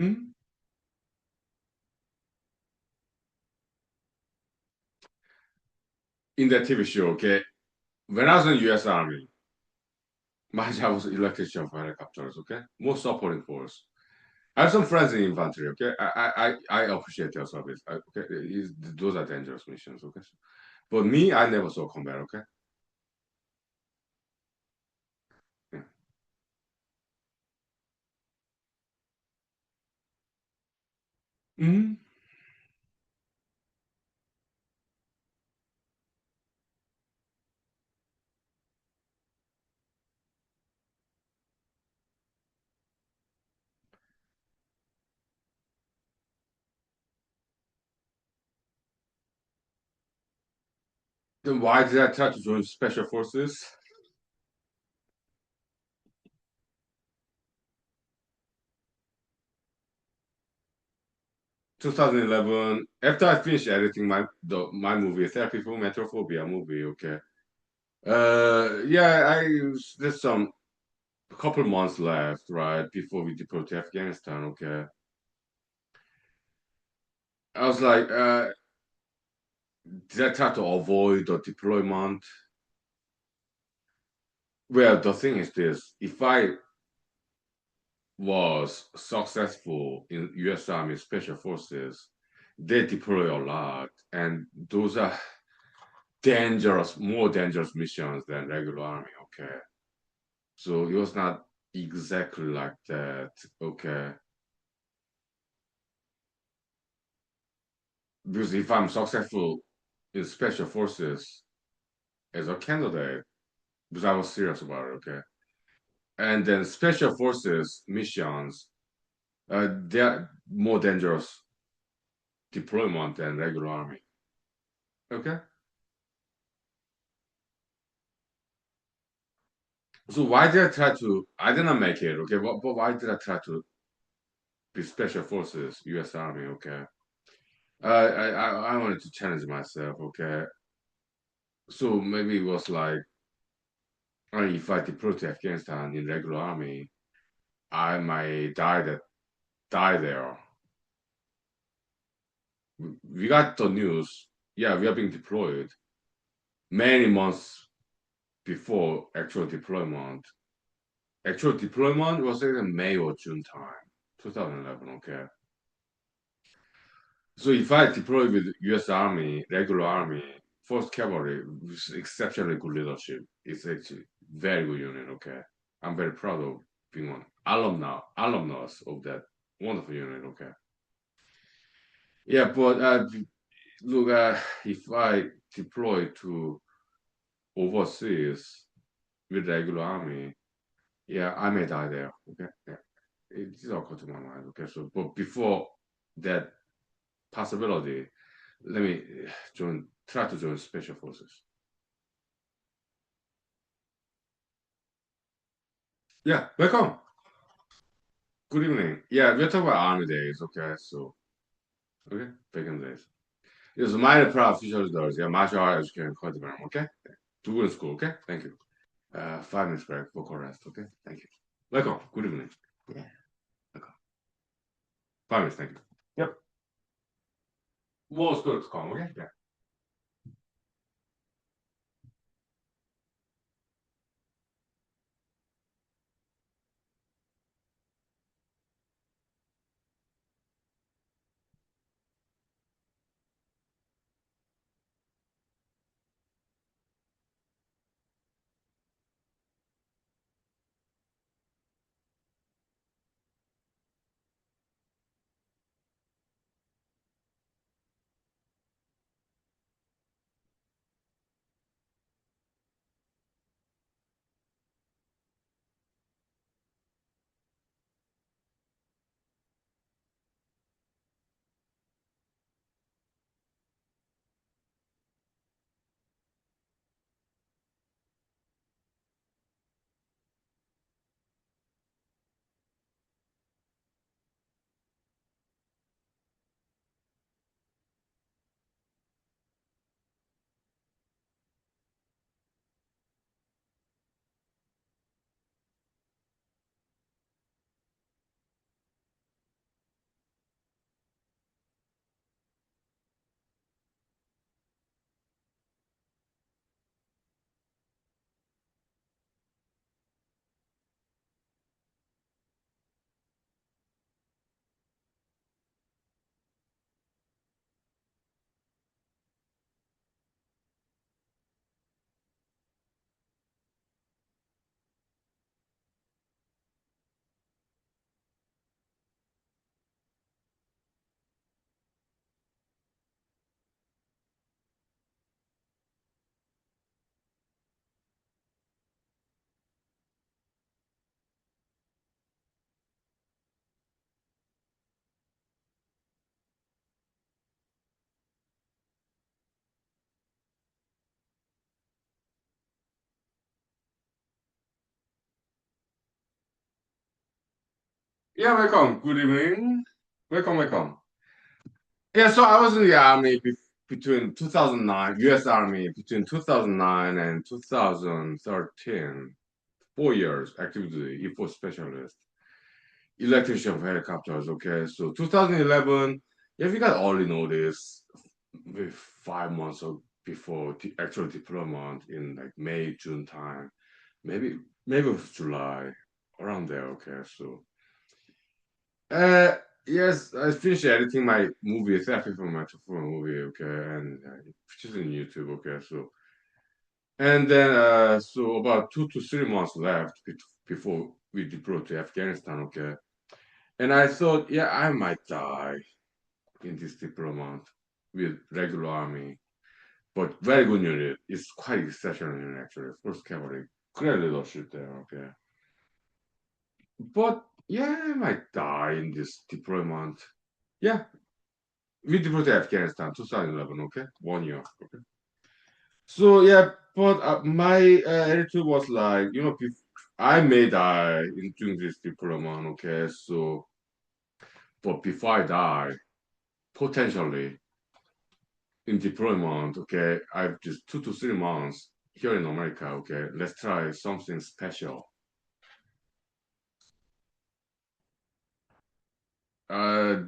Mhm. In that TV show, okay, when I was in the U.S. Army, my job was electrician of helicopters, okay, more supporting force. I have some friends in infantry, okay. I appreciate their service. Okay, those are dangerous missions, okay. But me, I never saw combat, okay. Yeah. Mhm. Then why did I try to join special forces? 2011. After I finished editing my movie, Therapy for Metrophobia movie. Okay. Yeah, there's some a couple months left, right, before we deploy to Afghanistan. Okay. I was like, did I try to avoid the deployment? Well, the thing is this: if I was successful in U.S. Army Special Forces, they deploy a lot, and those are more dangerous missions than regular army. Okay, so it was not exactly like that. Okay, because if I'm successful in Special Forces as a candidate, because I was serious about it. Okay, and then Special Forces missions, they're more dangerous deployment than regular army. Okay. So why did I try to? I didn't make it, okay. But why did I try to be special forces, U.S. Army, okay? I wanted to challenge myself, okay. So maybe it was like, if I deploy to Afghanistan in regular army, I might die there. We got the news. Yeah, we are being deployed many months before actual deployment. Actual deployment was in May or June time, 2011, okay. So if I deploy with U.S. Army, regular Army, First Cavalry, with exceptionally good leadership, it's actually very good unit. Okay, I'm very proud of being one alumnus of that wonderful unit. Okay, yeah, but look, if I deploy to overseas with regular Army, yeah, I may die there. Okay, yeah, it did occur to my mind. Okay, so but before that possibility, let me try to join special forces. Yeah, welcome. Good evening. Yeah, we're talking about army days. Okay, so okay, vacant days. Yes, minor proud features those. Yeah, martial arts education cultivar. Okay, do good in school. Okay, thank you. 5 minutes break for call rest. Okay, thank you. Welcome. Good evening. Yeah, welcome. 5 minutes. Thank you. Yep. More school to come. Okay. Yeah. Yeah, welcome. Good evening. Welcome, welcome. Yeah, so I was in the army between 2009, U.S. Army between 2009 and 2013. 4 years active duty, E4 specialist, electrician of helicopters. Okay, so 2011, yeah, we got early notice with 5 months before the actual deployment in like May, June time, maybe it was July, around there. Okay, so Uh, yes, I finished editing my movie, therapy for my movie, okay, and which is in YouTube, okay. So and then so about 2 to 3 months left before we deployed to Afghanistan, okay. And I thought, yeah, I might die in this deployment with regular army, but very good unit. It's quite exceptional unit actually. First cavalry, great leadership there, okay. But yeah, I might die in this deployment. Yeah, we deployed to Afghanistan 2011, okay? 1 year, okay? So, yeah, but my attitude was like, I may die in doing this deployment, okay? So, but before I die, potentially in deployment, okay, I've just 2 to 3 months here in America, okay? Let's try something special. Uh,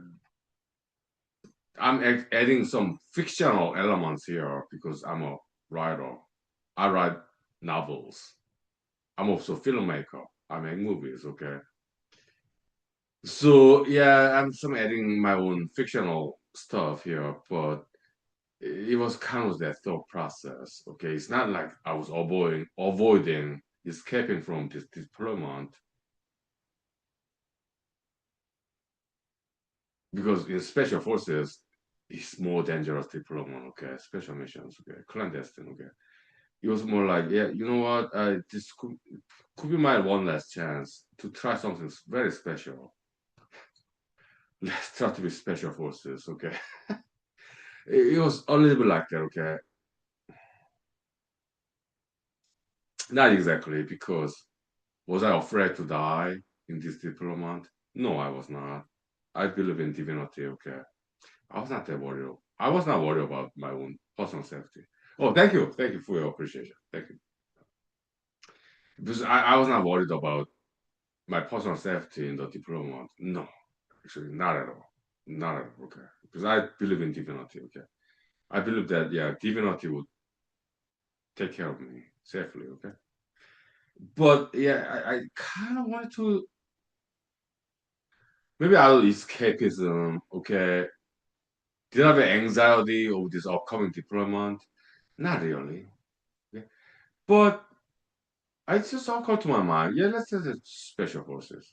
I'm adding some fictional elements here because I'm a writer. I write novels. I'm also a filmmaker. I make movies, okay? So yeah, I'm some adding my own fictional stuff here, but it was kind of that thought process. Okay, it's not like I was avoiding escaping from this deployment because in special forces it's more dangerous deployment. Okay, special missions. Okay, clandestine. Okay, it was more like, yeah, you know what? This could be my one last chance to try something very special. Let's try to be special forces. Okay, it was a little bit like that. Okay, not exactly, because was I afraid to die in this deployment? No, I was not. I believe in divinity, okay? I was not that worried. I was not worried about my own personal safety. Oh, thank you. Thank you for your appreciation. Thank you. Because I was not worried about my personal safety in the deployment. No, actually, not at all. Not at all, okay? Because I believe in divinity, okay? I believe that, yeah, divinity would take care of me safely, okay? But yeah, I kind of wanted to maybe out of escapism, okay. Did I have anxiety of this upcoming deployment? Not really. Okay. But I just occurred to my mind, yeah, let's say the special forces.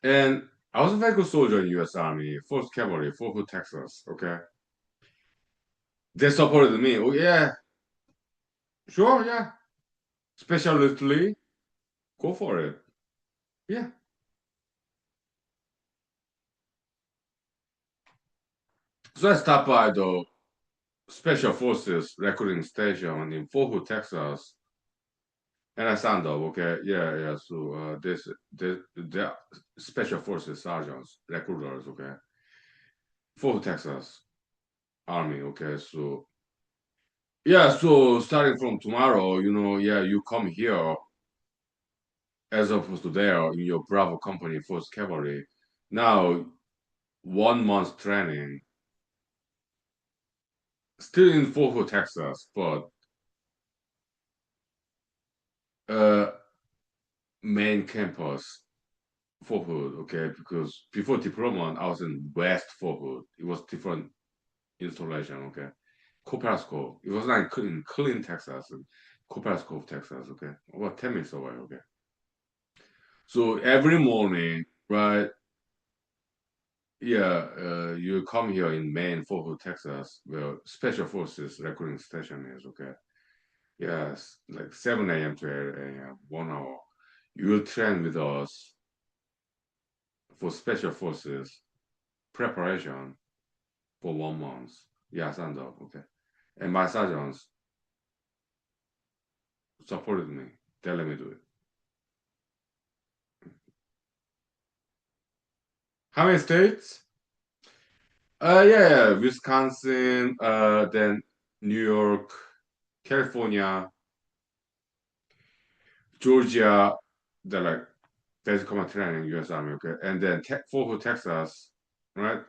And I was a very good soldier in US Army, 4th Cavalry, Fort Hood, Texas, okay. They supported me. Oh yeah, sure, yeah. Specialistly, go for it. Yeah. So I stopped by the Special Forces recruiting station in Fort Hood, Texas, and I signed up, okay? Yeah, yeah. So the special forces sergeants, recruiters, okay? For Texas Army, okay? So yeah, so starting from tomorrow, yeah, you come here as opposed to there in your Bravo company, First Cavalry. Now 1 month training, still in Fort Hood, Texas, but uh main campus, Fort Hood, okay? Because before deployment, I was in West Fort Hood. It was different installation, okay? Copasco. It was not in Clean, Texas. Copasco, Texas, okay? About 10 minutes away, okay? So every morning, right? Yeah, you come here in Maine, Fort Hood, Texas, where Special Forces recruiting station is, okay? Yes, like 7 a.m. to 8 a.m., 1 hour. You will train with us for Special Forces preparation for 1 month. Yeah, stand up, okay? And my sergeants, supported me. They let me do it. How many states? Yeah, Wisconsin, then New York, California, Georgia, they're like basic command training, U.S. Army, okay, and then Fort Hood, Texas, right?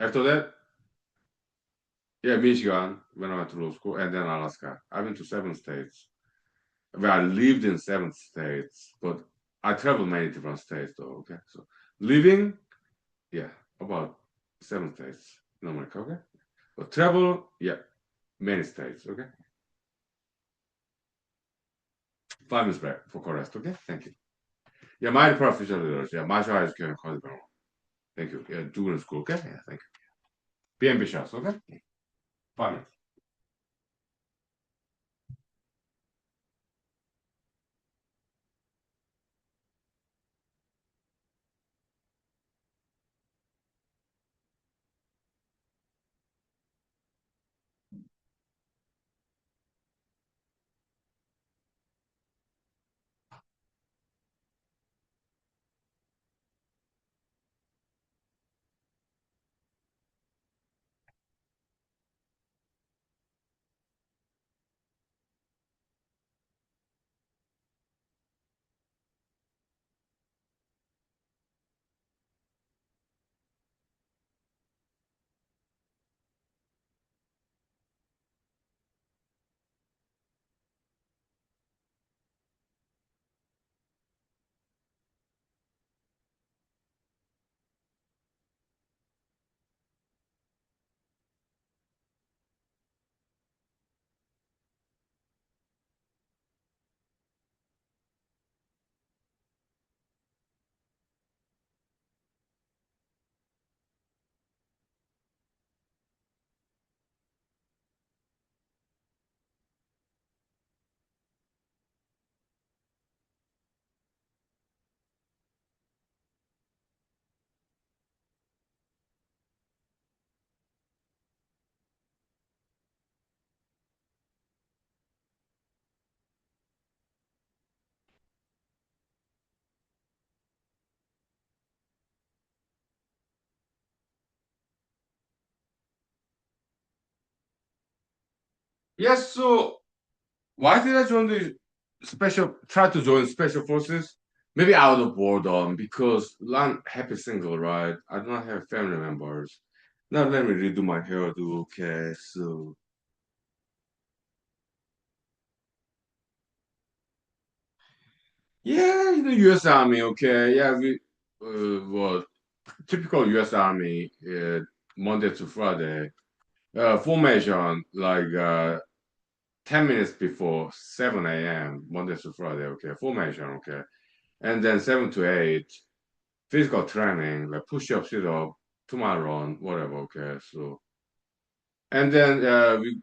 After that, yeah, Michigan when I went to law school, and then Alaska. I've been to 7 states. Well, I lived in 7 states, but I traveled many different states though. Okay, so living, yeah, about 7 states in America. Okay, but travel, yeah, many states. Okay, 5 minutes break for correct. Okay, thank you. Yeah, my professional leaders. Yeah, martial arts can call. Thank you. Yeah, doing school. Okay, yeah, thank you. Be ambitious. Okay, 5 minutes. Yes. So why did I join the special? Try to join special forces? Maybe out of boredom because I'm happy single, right? I do not have family members. Now let me redo my hairdo. Okay, so yeah, in the U.S. Army. Okay, yeah, we well typical U.S. Army, Monday to Friday. Formation like 10 minutes before 7 a.m. Monday to Friday. Okay, formation. Okay, and then 7 to 8 physical training like push up, sit up, 2 mile run, whatever. Okay, so and then we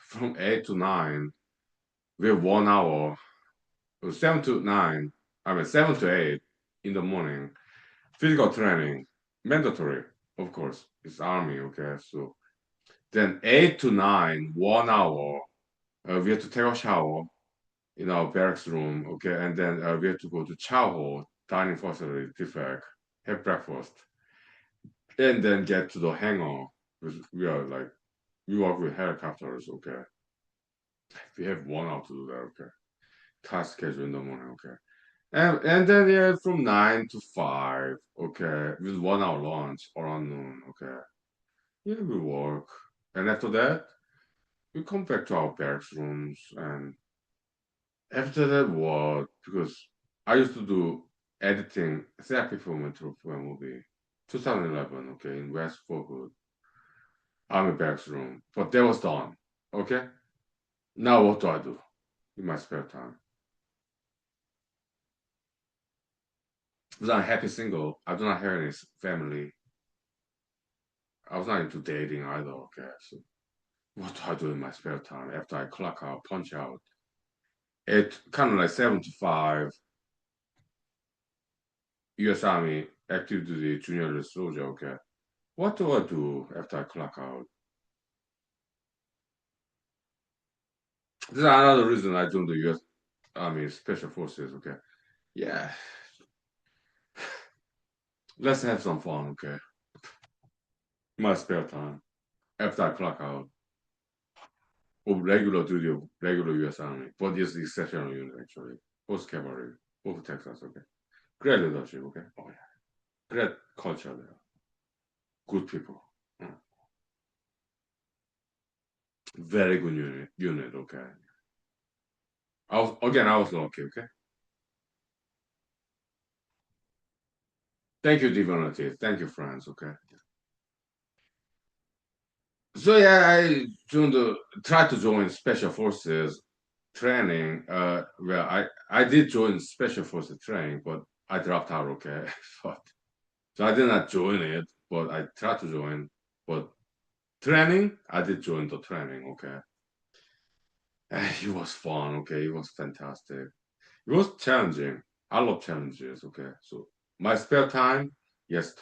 from 8 to 9 we have 1 hour. 7 to 9. I mean 7 to 8 in the morning. Physical training mandatory, of course. It's army. Okay, so then 8 to 9, 1 hour. We have to take a shower in our barracks room. Okay, and then we have to go to chow hall, dining facility, defect, have breakfast, and then get to the hangar. Because we are like we work with helicopters. Okay, we have 1 hour to do that. Okay, task schedule in the morning. Okay, and then yeah, from 9 to 5. Okay, with 1 hour lunch around noon. Okay, yeah, we work, and after that we come back to our barracks rooms and after that, what? Because I used to do editing therapy for a movie, 2011, okay, in West Fort Hood, Army Barracks Room. But that was done, okay? Now what do I do in my spare time? Because I'm happy single, I do not have any family. I was not into dating either, okay? So what do I do in my spare time after I clock out, punch out? It kind of like 7 to 5, U.S. Army active duty junior soldier, okay? What do I do after I clock out? This is another reason I joined the U.S. Army Special Forces. Okay, yeah, let's have some fun. Okay, my spare time after I clock out of regular duty of regular U.S. Army, but it's the exceptional unit actually. Post cavalry, both Texas. Okay, great leadership. Okay, oh yeah, great culture there, good people. Mm. Very good unit. Okay, I was lucky. Okay, thank you, divinity. Thank you, friends. Okay. So yeah, I joined tried to join special forces training. Well, I did join special forces training, but I dropped out. Okay, but so I did not join it, but I tried to join. But training, I did join the training. Okay, it was fun. Okay, it was fantastic. It was challenging. I love challenges. Okay, so my spare time, yes,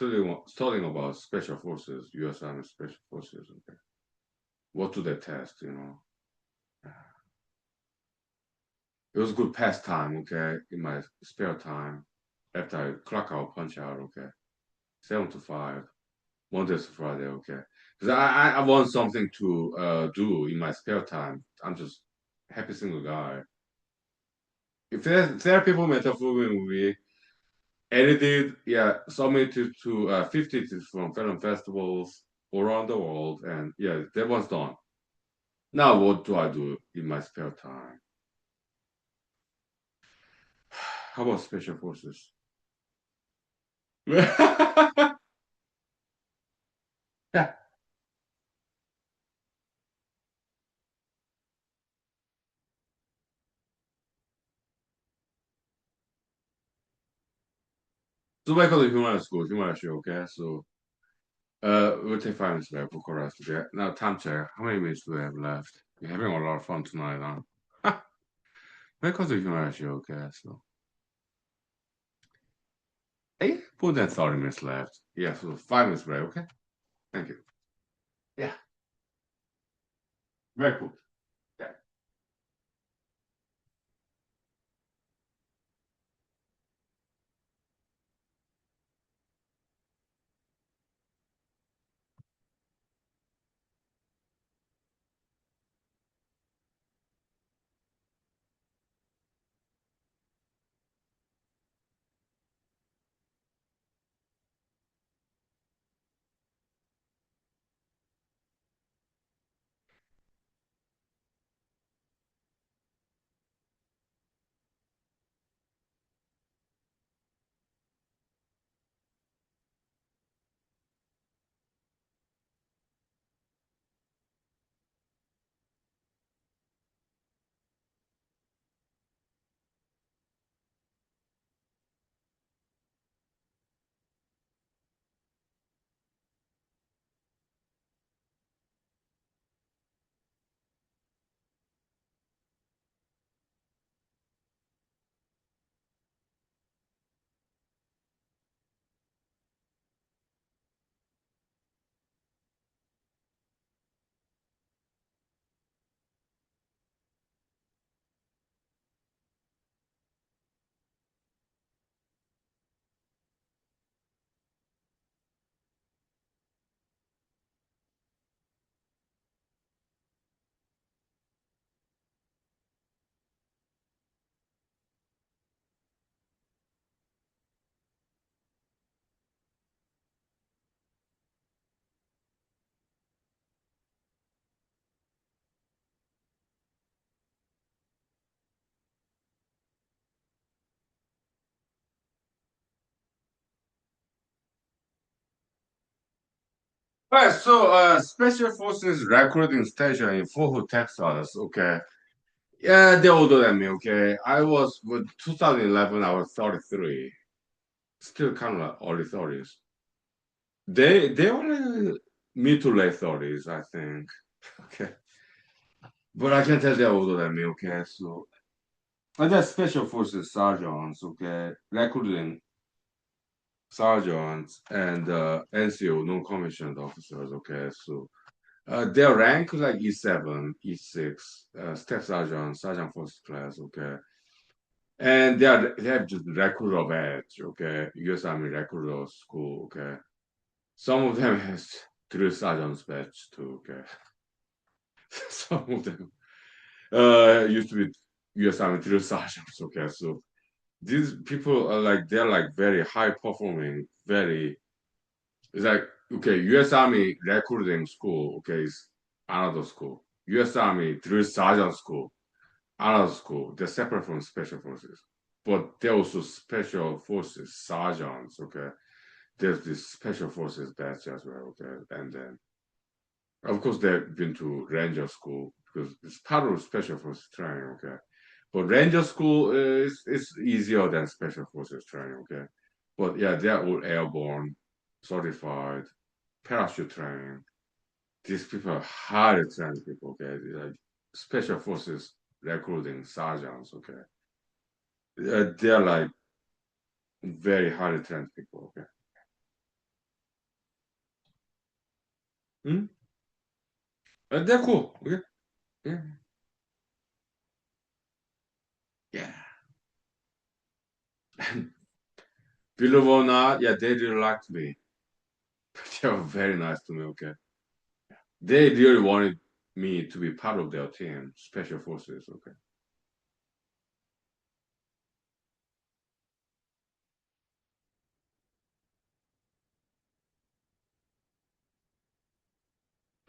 studying about special forces, U.S. Army Special Forces. Okay, what do they test? It was a good pastime, okay, in my spare time after I clock out, punch out, okay, 7 to 5, Monday to Friday, okay. Because I want something to do in my spare time. I'm just happy single guy. If there are people metaphor movie edited, yeah, submitted to 50 from film festivals around the world, and yeah, that one's done. Now what do I do in my spare time? How about special forces? Yeah. So back on the human school, okay? So we'll take 5 minutes left for chorus, okay? Now time check. How many minutes do we have left? We're having a lot of fun tonight, huh? Back on the human show, okay? So more than 30 minutes left. Yeah, so 5 minutes break, okay? Thank you. Yeah, very cool. Yeah. All right, so Special Forces recruiting station in Fort Hood, Texas, okay. Yeah, they're older than me, okay. I was, with 2011, I was 33. Still kind of like early 30s. They only mid to late 30s, I think. Okay. But I can tell they're older than me, okay? So and they're special forces sergeants, okay, recruiting sergeants and NCO, non-commissioned officers, okay? So their rank like E7, E6, staff sergeant, sergeant first class, okay. And they have just recruiter badge, okay. U.S. Army recruiter school, okay. Some of them has drill sergeant's badge too, okay. Some of them used to be U.S. Army drill sergeants, okay. So these people are like they're like very high performing, very it's like okay, U.S. Army recruiting school, okay, is another school. U.S. Army drill sergeant school, another school. They're separate from special forces, but they're also special forces sergeants, okay. There's this special forces batch as well, okay, and then of course they've been to ranger school because it's part of special forces training, okay. But ranger school is easier than special forces training, okay. But yeah, they're all airborne, certified, parachute training. These people are highly trained people, okay. They're like special forces recruiting sergeants, okay. They're like very highly trained people, okay. Hmm? They're cool, okay. Yeah, yeah. Believe it or not, yeah, they really liked me. They were very nice to me, okay. They really wanted me to be part of their team, special forces, okay.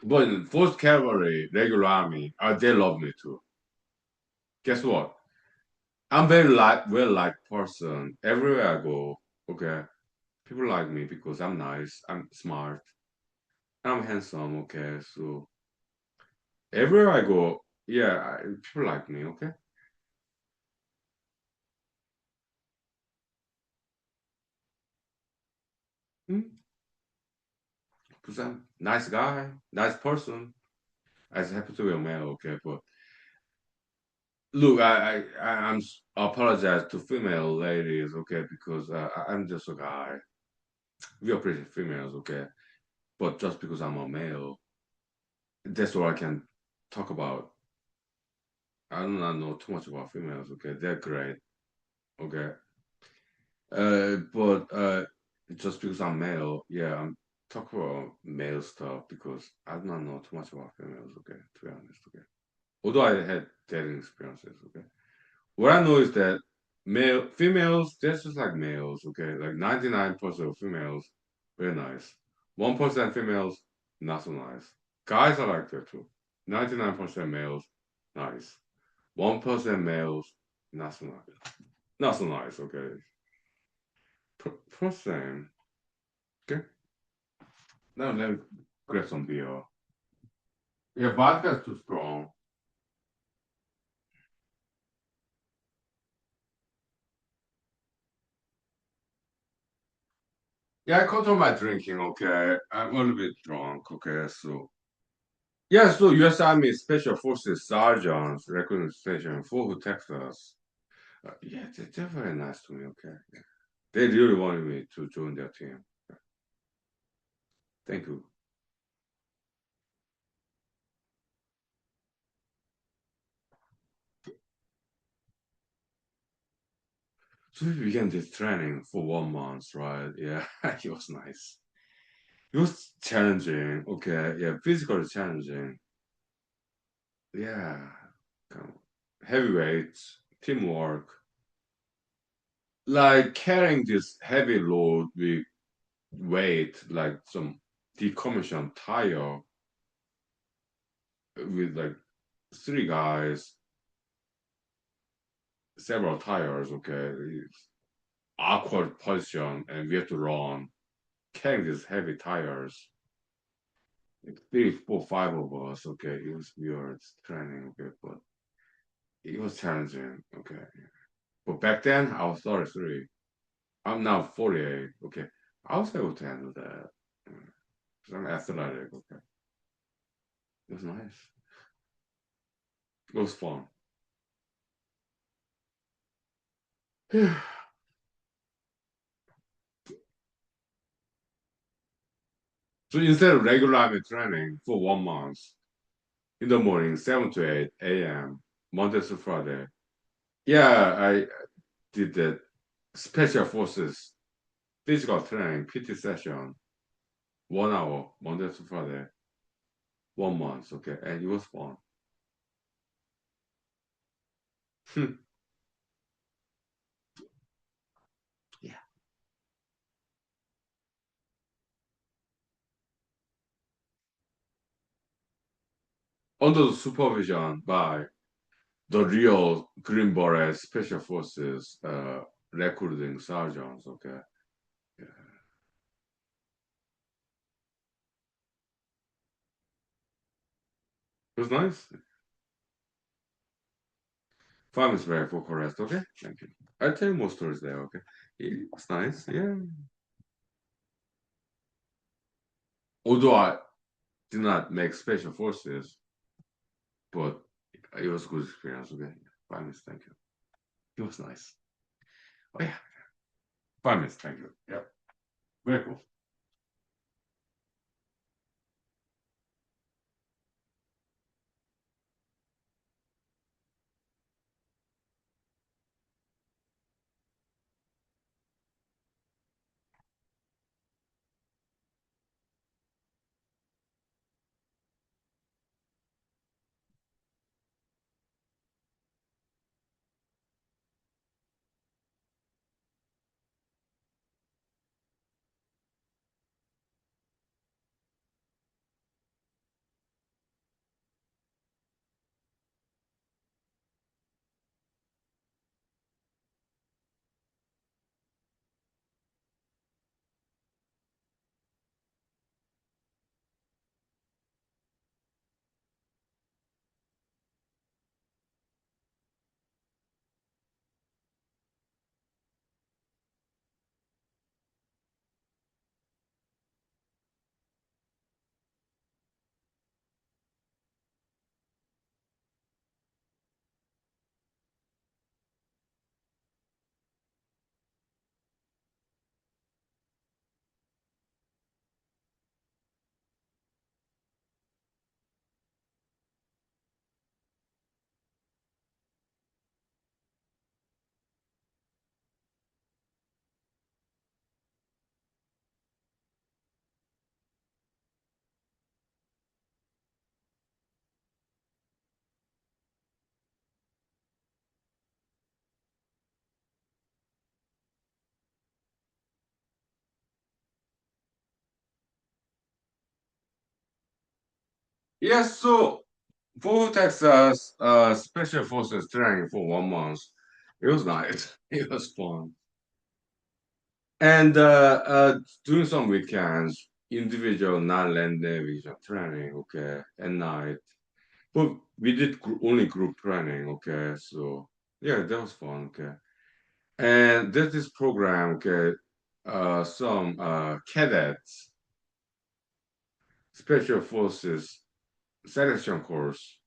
But in Fourth Cavalry, regular army, they love me too. Guess what? I'm very well liked person. Everywhere I go, okay, people like me because I'm nice, I'm smart, I'm handsome, okay. So everywhere I go, yeah, people like me, okay. Hmm? Because I'm nice guy, nice person. I just happen to be a male, okay. But look, apologize to female ladies, okay, because I'm just a guy. We appreciate females, okay. But just because I'm a male, that's all I can talk about. I do not know too much about females, okay? They're great, okay? But just because I'm male, yeah, I'm talking about male stuff because I do not know too much about females, okay? To be honest, okay? Although I had dating experiences, okay? What I know is that females, they're just like males, okay? Like 99% of females, very nice. 1% females, not so nice. Guys are like that too. 99% males, nice. 1% males, not so nice. Not so nice, okay? Percent, okay? Now let me grab some beer. Yeah, vodka's too strong. Yeah, I control my drinking, okay? I'm a little bit drunk, okay? So yeah, so U.S. Army Special Forces sergeants recruiting station Fort Texas. Yeah, they're very nice to me. Okay, yeah. They really wanted me to join their team. Thank you. So we began this training for 1 month, right? Yeah, it was nice. It was challenging. Okay, yeah, physically challenging. Yeah, kind of heavy weights, teamwork, like carrying this heavy load with weight, like some decommissioned tire with like three guys, several tires, okay, awkward position, and we have to run, carrying these heavy tires. Like three, four, five of us, okay, it was weird training, okay, but it was challenging, okay. But back then, I was 33. I'm now 48, okay. I was able to handle that. Because I'm athletic, okay. It was nice. It was fun. So instead of regular army training for 1 month in the morning, 7 to 8 a.m., Monday to Friday. Yeah, I did that special forces physical training, PT session, 1 hour, Monday to Friday, 1 month, okay, and it was fun. Yeah. Under the supervision by the real Green Beret Special Forces recruiting sergeants, okay. Yeah. It was nice. 5 minutes break for rest, okay? Thank you. I'll tell you more stories there, okay? It was nice, yeah. Although I did not make special forces, but it was a good experience, okay? 5 minutes, thank you. It was nice. Oh yeah, 5 minutes, thank you. Yeah, very cool. Yes, so for Texas Special Forces training for 1 month, it was nice. It was fun. And doing some weekends, individual non-land navigation training, okay, at night. But we did only group training, okay. So yeah, that was fun, okay. And there's this program, okay, some cadets, special forces selection course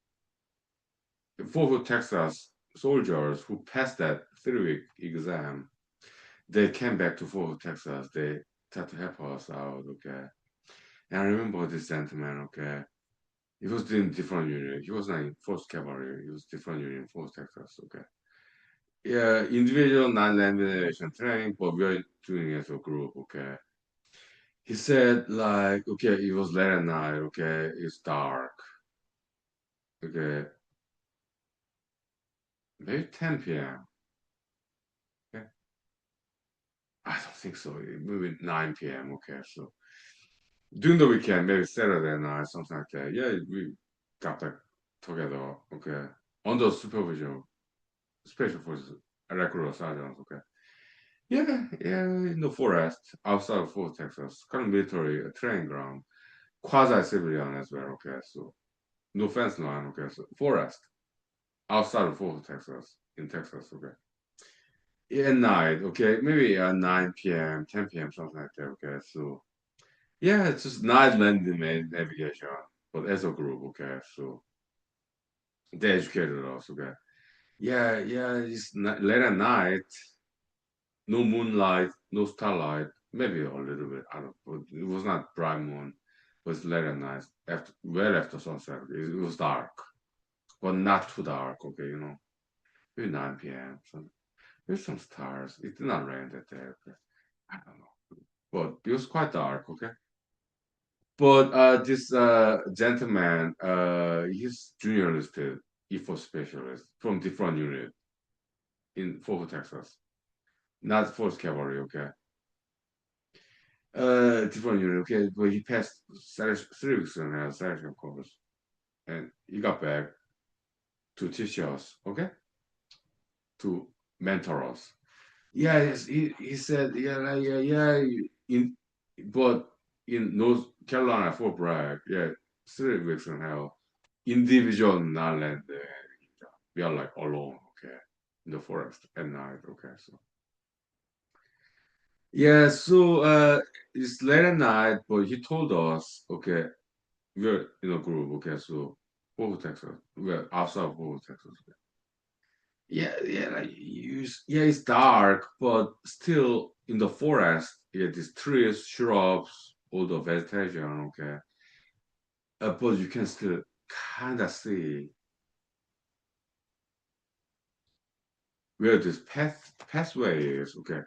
for Texas soldiers who passed that 3 week exam. They came back to Fort Texas. They tried to help us out, okay. And I remember this gentleman, okay. He was doing different unit. He was not in First Cavalry. He was different unit in Fort Texas, okay. Yeah, individual non-elimination training, but we're doing it as a group, okay. He said like, okay, it was late at night, okay, it's dark, okay, maybe 10 p.m. Okay. I don't think so. Maybe 9 p.m. Okay, so during the weekend, maybe Saturday night, something like that. Yeah, we got back together, okay, under supervision, special forces, recruiter sergeants, okay. Yeah, yeah, in the forest outside of Fort Texas, kind of military training ground, quasi-civilian as well, okay, so no fence line, okay, so forest outside of Fort Texas, in Texas, okay. Yeah, at night, okay, maybe 9 p.m., 10 p.m., something like that, okay, so yeah, it's just night landing navigation, but as a group, okay, so they educated us, okay. Yeah, yeah, it's late at night, no moonlight, no starlight, maybe a little bit, I don't, but it was not bright moon. was late at night, after well after sunset. It was dark, but not too dark. Okay, maybe 9 p.m. So there's some stars. It did not rain that day. Okay, I don't know, but it was quite dark. Okay, but this gentleman, he's junior listed E4 specialist from different unit in Fort Texas, not Force Cavalry. Okay, different unit. Okay, but he passed 3 weeks and a selection course, and he got back to teach us. Okay, to mentor us. Yeah, yes, he said, yeah, like, yeah, yeah. But in North Carolina, Fort Bragg, yeah, 3 weeks and a half, individual non-land, we are like alone, okay, in the forest at night, okay. So yeah, so it's late at night, but he told us, okay, we're in a group, okay, so Fort Texas, we're outside of Fort Texas. Okay. Yeah, yeah, like yeah, it's dark, but still in the forest, yeah, these trees, shrubs, all the vegetation, okay. But you can still kind of see where this pathway is, okay.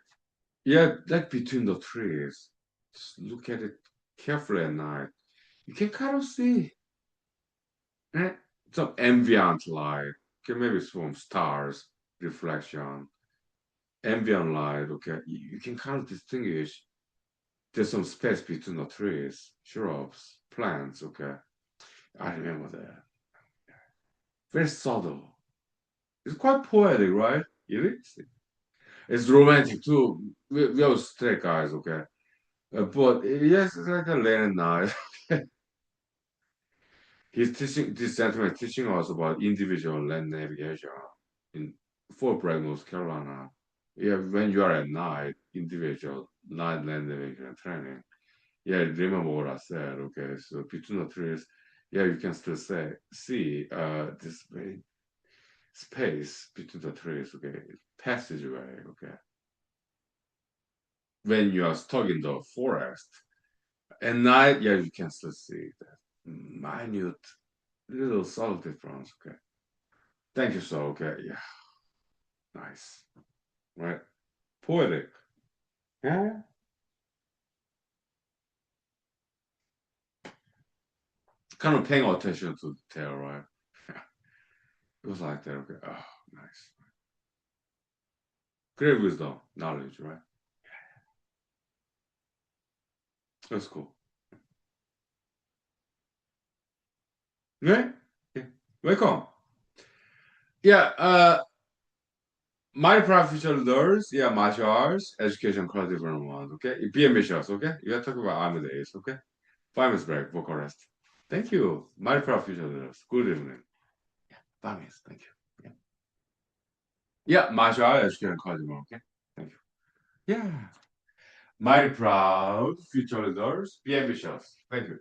Yeah, like between the trees. Just look at it carefully at night. You can kind of see eh, some ambient light, okay, maybe some stars reflection, ambient light, okay. You can kind of distinguish there's some space between the trees, shrubs, plants, okay. I remember that. Very subtle. It's quite poetic, right? It is. It's romantic too. We are straight guys, okay. But yes, it's like a late at night. This gentleman is teaching us about individual land navigation in Fort Bragg, North Carolina. Yeah, when you are at night, individual night land navigation training. Yeah, remember what I said. Okay, so between the trees, yeah, you can still see this very space between the trees. Okay, passageway. Okay, when you are stuck in the forest at night, yeah, you can still see that minute little subtle difference. Okay, thank you. So okay, yeah, nice, right? Poetic. Yeah, kind of paying attention to detail, right? It was like that. Okay, oh, nice. Great wisdom, knowledge, right? That's cool. Yeah. Yeah. Welcome. Yeah, my professional leaders, yeah, martial arts, education, class different ones, okay? Be ambitious, okay? You are talking about army days, okay? 5 minutes break, vocal rest. Thank you. My professional leaders. Good evening. Yeah, 5 minutes, thank you. Yeah, yeah, martial arts, education, class different, okay? Thank you. Yeah. My proud future leaders, be ambitious. Thank you.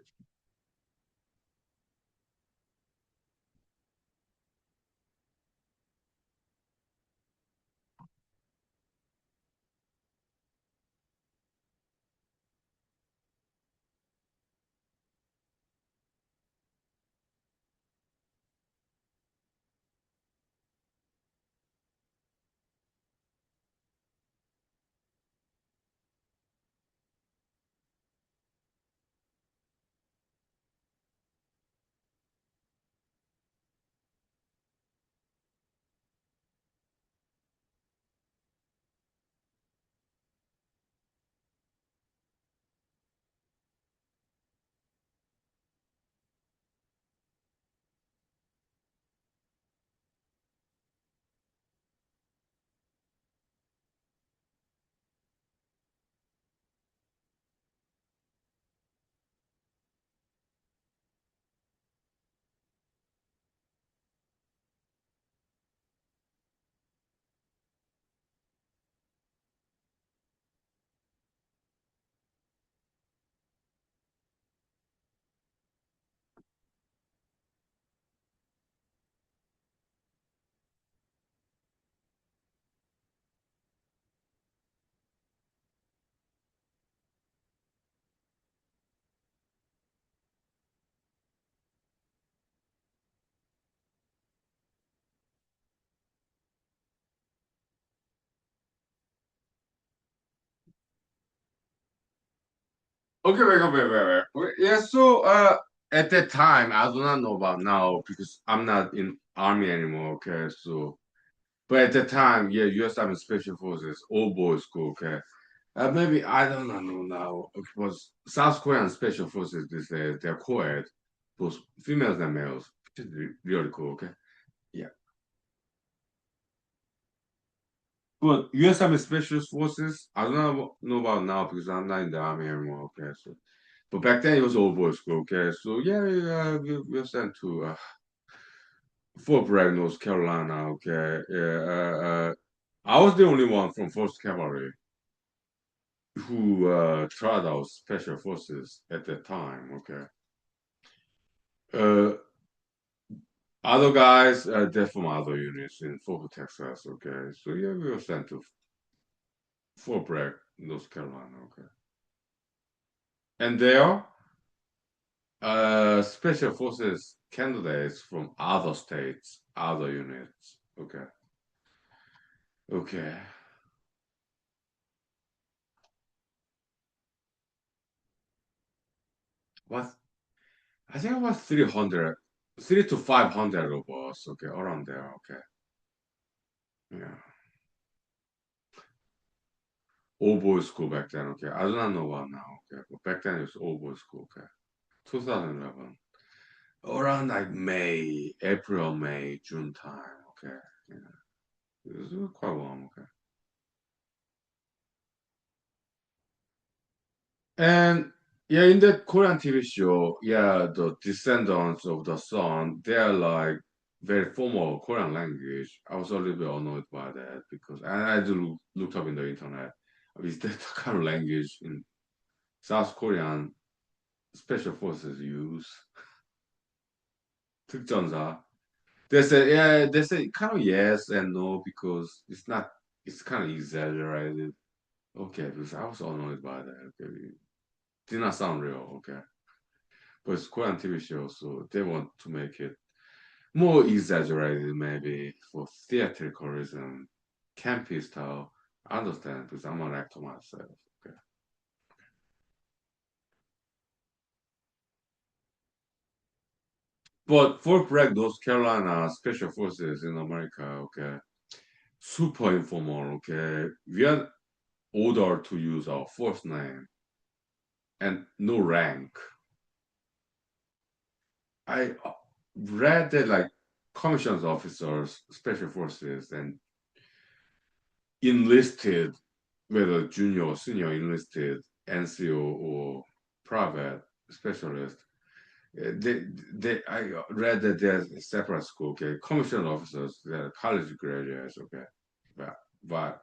Okay, wait. Yeah, so at that time, I do not know about now because I'm not in army anymore. Okay, so but at the time, yeah, U.S. Army Special Forces, all boys school. Okay, maybe I don't know now. It was South Korean Special Forces. They say they're co-ed, both females and males, which is really cool. Okay, yeah. But U.S. Army Special Forces, I don't know about now because I'm not in the army anymore. Okay, so but back then it was all boys school. Okay, so yeah, we were sent to Fort Bragg, North Carolina. Okay, yeah, I was the only one from First Cavalry who tried out Special Forces at that time. Okay, uh, other guys they're from other units in Fort Texas. Okay, so yeah, we were sent to Fort Bragg, North Carolina. Okay, and there. Special forces candidates from other states, other units. Okay. Okay. What? I think it was 300, 3 to 500 of us. Okay, around there. Okay. Yeah. All boys school back then. Okay. I do not know what now. Okay. But back then it was all boys school. Okay. 2011. Around like May, April, May, June time. Okay. Yeah. It was quite warm. Okay. And yeah, in that Korean TV show, yeah, the descendants of the sun, they're like very formal Korean language. I was a little bit annoyed by that because I do looked up in the internet. Is that the kind of language in South Korean special forces use? 특전사. They say kind of yes and no because it's not, it's kind of exaggerated. Okay, because I was annoyed by that. Okay, it did not sound real. Okay. But it's Korean TV show, so they want to make it more exaggerated, maybe for theatricalism, campy style. I understand because I'm an actor myself. Okay. But for Bragg, North Carolina Special Forces in America, okay, super informal, okay. We are ordered to use our first name and no rank. I read that like commissions officers, special forces, and enlisted, whether junior or senior enlisted, NCO or private specialist, I read that there's a separate school, okay, commissioned officers, they're college graduates, okay, but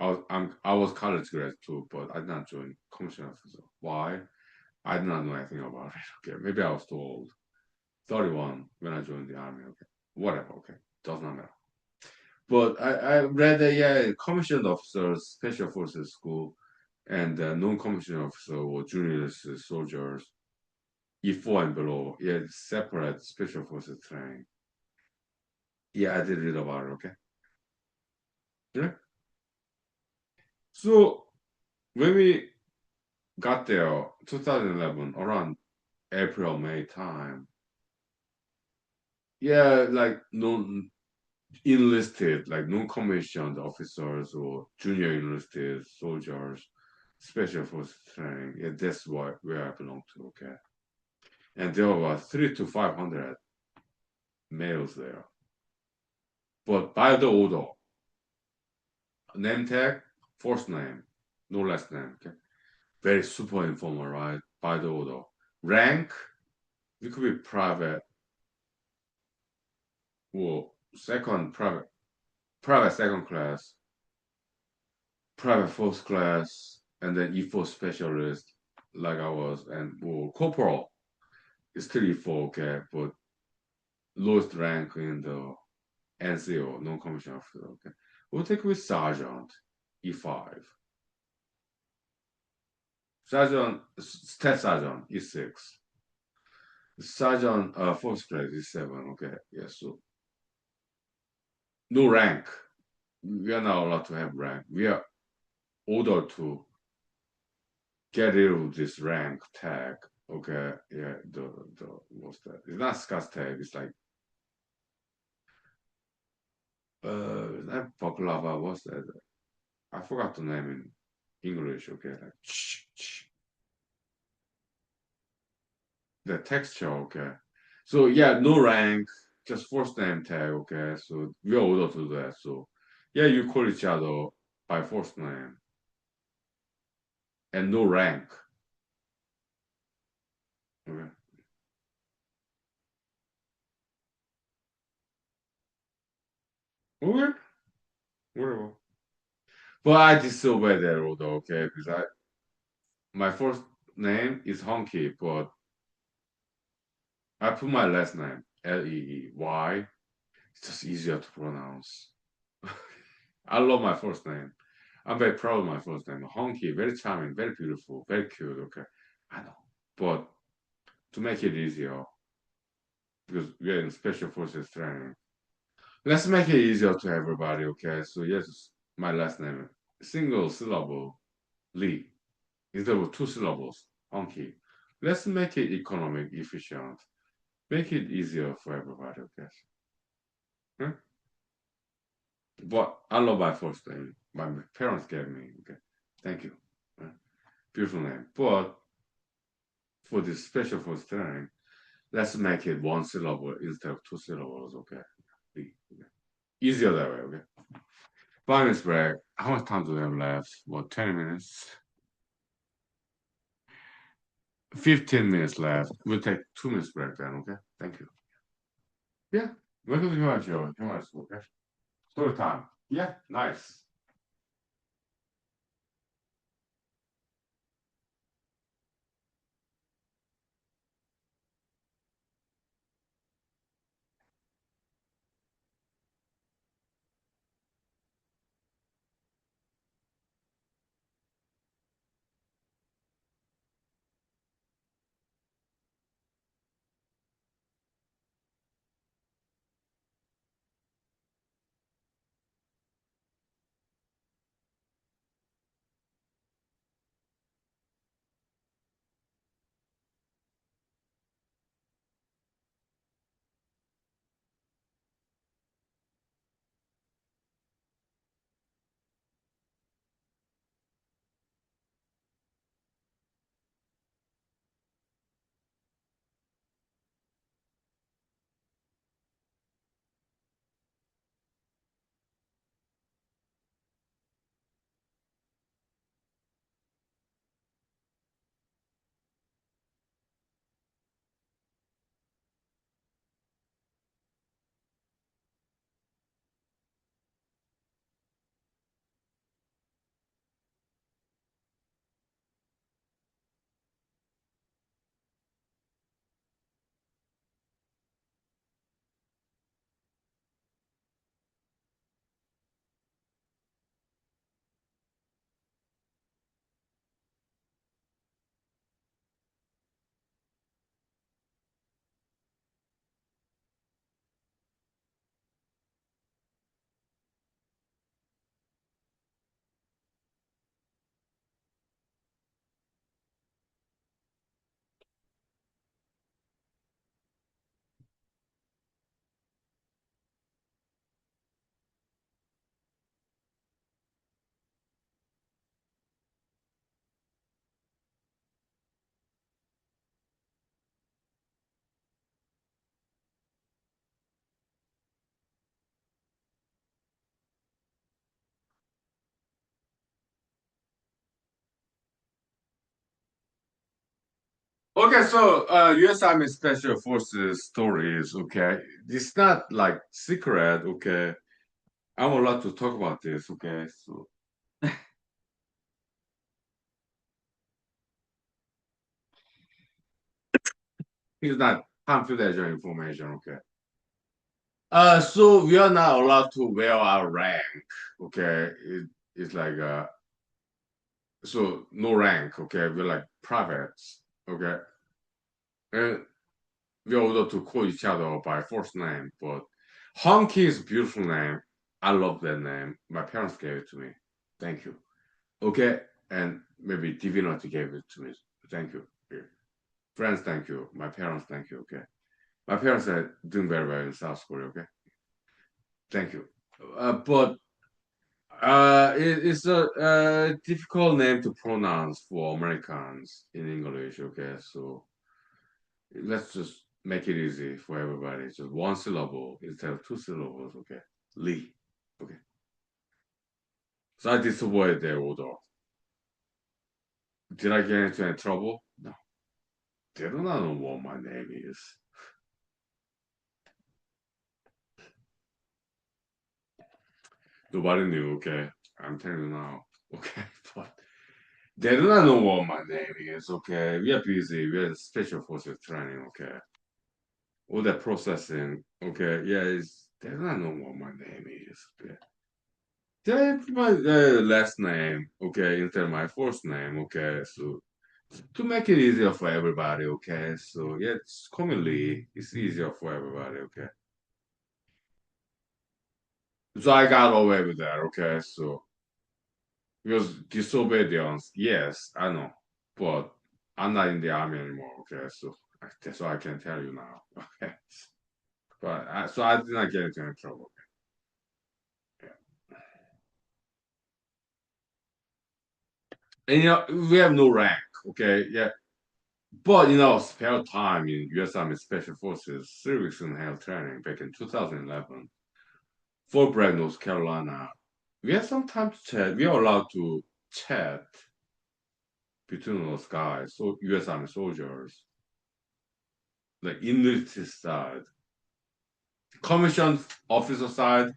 I was college grad too, but I did not join commissioned officer. Why? I did not know anything about it. Okay, maybe I was too old. 31 when I joined the army. Okay, whatever. Okay, does not matter. But I read that yeah, commissioned officers, special forces school, and non-commissioned officer or junior soldiers, E4 and below, yeah, separate special forces training. Yeah, I did read about it. Okay, yeah. So when we got there, 2011, around April May time, yeah, like non enlisted, like non-commissioned officers or junior enlisted soldiers, special forces training. Yeah, that's what where I belong to. Okay, and there were 3 to 500 males there. But by the order, name tag, first name, no last name. Okay, very super informal, right? By the order, rank, you could be private or second private, private second class, private first class, and then E4 specialist, like I was, and or corporal is still E4, okay, but lowest rank in the NCO, non-commissioned officer, okay. We'll take with sergeant, E5. Sergeant, staff sergeant, E6. Sergeant, first grade, E7, okay. Yeah, so no rank. We are not allowed to have rank. We are ordered to get rid of this rank tag. Okay, yeah, the what's that? It's not Scott's tag. It's like that baklava. What's that? I forgot the name in English. Okay, like the texture. Okay, so yeah, no rank, just first name tag. Okay, so we order to do that. So yeah, you call each other by first name and no rank. Okay, okay, whatever. But I disobey that rule though. Okay, because I my first name is Honky, but I put my last name Leey. It's just easier to pronounce. I love my first name. I'm very proud of my first name. Honky, very charming, very beautiful, very cute. Okay, I know. But to make it easier, because we're in special forces training, let's make it easier to everybody. Okay, so yes, my last name, single syllable, Lee, instead of two syllables, Honky. Let's make it economic, efficient. Make it easier for everybody. Okay. Hmm? But I love my first name. My parents gave me. Okay. Thank you. Beautiful name. But for this special first name, let's make it one syllable instead of two syllables. Okay. Okay. Easier that way. Okay. Bonus break. How much time do we have left? What, 20 minutes? 15 minutes left. We'll take 2 minutes break then. Okay. Thank you. Yeah. Welcome to your show. Okay. Story time. Yeah. Nice. Okay, so U.S. Army Special Forces stories. Okay, it's not like secret. Okay, I'm allowed to talk about this. Okay, so it's not confidential information. Okay. So we are not allowed to wear our rank. Okay, it's like so no rank. Okay, we're like privates. Okay, and we ordered to call each other by first name. But Honky is a beautiful name. I love that name. My parents gave it to me. Thank you. Okay, and maybe divinity gave it to me. Thank you. Yeah. Friends, thank you. My parents, thank you. Okay. My parents are doing very well in South Korea. Okay. Thank you. But it's a difficult name to pronounce for Americans in English. Okay. So let's just make it easy for everybody. Just one syllable instead of two syllables. Okay. Lee. Okay. So I disobeyed their order. Did I get into any trouble? No. They do not know what my name is. Nobody knew. Okay. I'm telling you now. Okay. But they do not know what my name is. Okay. We are busy. We are special forces training. Okay. All that processing. Okay. Yeah. They do not know what my name is. Okay. They put my last name. Okay. Instead of my first name. Okay. So to make it easier for everybody. Okay. So yeah, it's commonly it's easier for everybody. Okay. So I got away with that. Okay. So because disobedience, yes, I know, but I'm not in the army anymore. Okay, so that's all I can tell you now. Okay, but so I did not get into any trouble. Okay? Yeah. And we have no rank. Okay, yeah, but spare time in U.S. Army Special Forces 3 weeks in health training back in 2011, Fort Bragg, North Carolina. We had some time to chat. We are allowed to chat between those guys, so U.S. Army soldiers, like enlisted side. Commissioned officer side,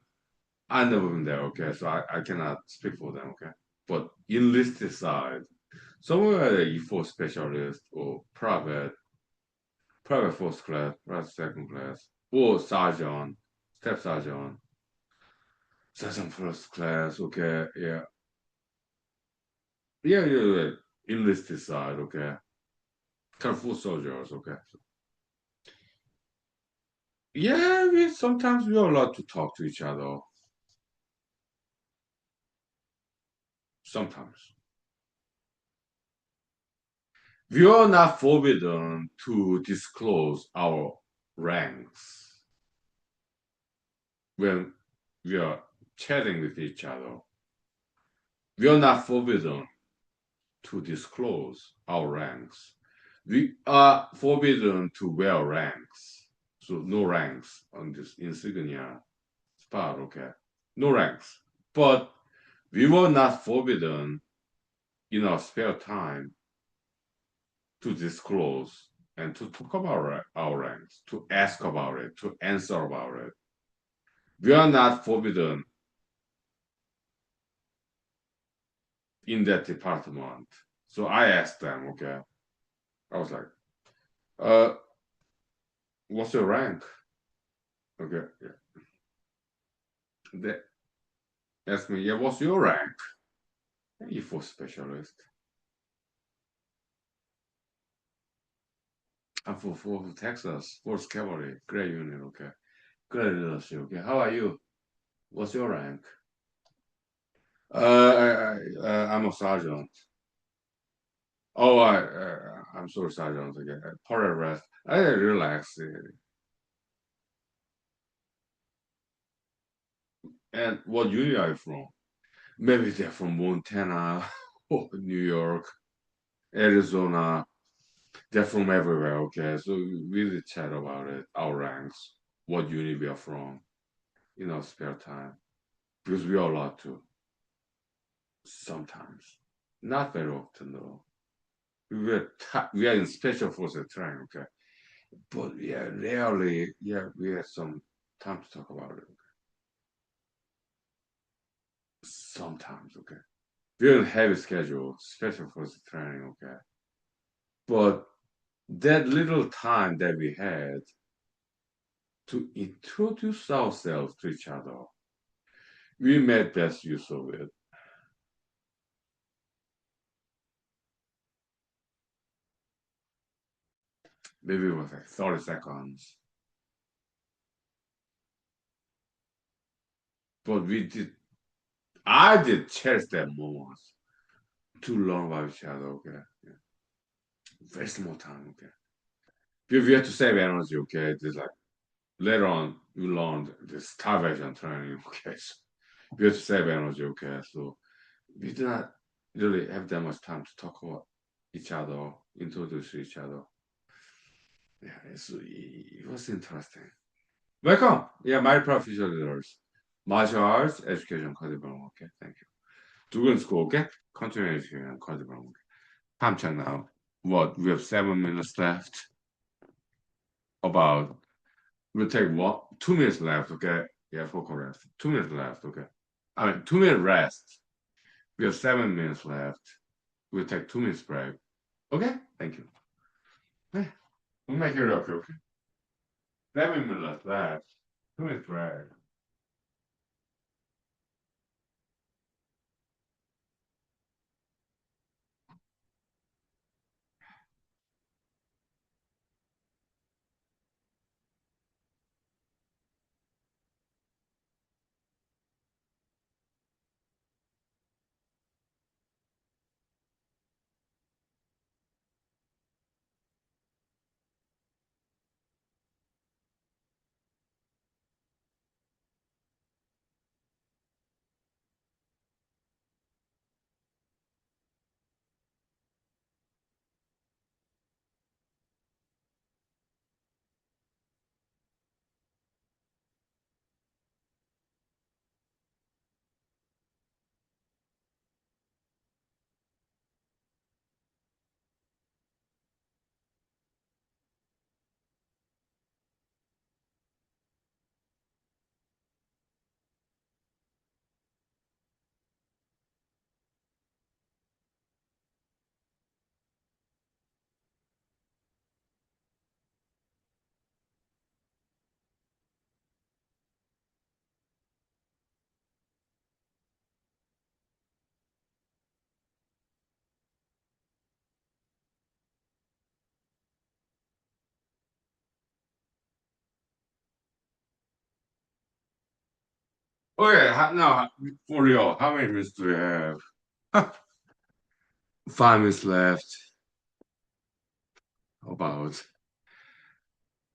I never been there, okay, so I cannot speak for them, okay. But enlisted side, somewhere E4 specialist or private first class, private second class, or sergeant, step sergeant, sergeant first class, okay, yeah. Yeah. Enlisted side, okay. Kind of full soldiers, okay. Yeah, we sometimes we're allowed to talk to each other. Sometimes. We are not forbidden to disclose our ranks when we are chatting with each other. We are not forbidden to disclose our ranks. We are forbidden to wear ranks. So no ranks on this insignia spot, okay? No ranks. But we were not forbidden in our spare time to disclose and to talk about our ranks, to ask about it, to answer about it. We are not forbidden in that department. So I asked them, okay, I was like, uh, what's your rank? Okay, yeah. They asked me, yeah, what's your rank? E4 specialist. I'm for Texas, 4th Cavalry, Gray Unit, okay. Great leadership, okay. How are you? What's your rank? I'm a sergeant. Oh, I'm sorry, sergeant. Okay, parade rest. I relax. And what unit are you from? Maybe they're from Montana or New York, Arizona. They're from everywhere. Okay, so we really chat about it, our ranks, what unit we are from, spare time, because we are allowed to. Sometimes, not very often though. We are in special forces training. Okay, but yeah, rarely. Yeah, we have some time to talk about it. Sometimes, okay. We're in heavy schedule, special forces training. Okay, but that little time that we had to introduce ourselves to each other, we made best use of it. Maybe it was like 30 seconds. But I did cherish that moment. to learn about each other. Okay, yeah. Very small time. Okay, if you have to save energy. Okay, just like later on you learned the starvation training. Okay, so you have to save energy. Okay, so we do not really have that much time to talk about each other, introduce each other. Yeah, it was interesting. Welcome. Yeah, my professional leaders. Martial arts, education, development. Okay, thank you. 두근 school, okay? Continuation, development. Time check now. What? We have 7 minutes left. About, we'll take what? 2 minutes left, okay? Yeah, for correct. 2 minutes left, okay? I mean, 2 minute rest. We have 7 minutes left. We'll take 2 minutes break. Okay? Thank you. Hey, we'll make it up, okay? 7 minutes left. 2 minutes break. Okay, now, for real, how many minutes do we have? 5 minutes left. About.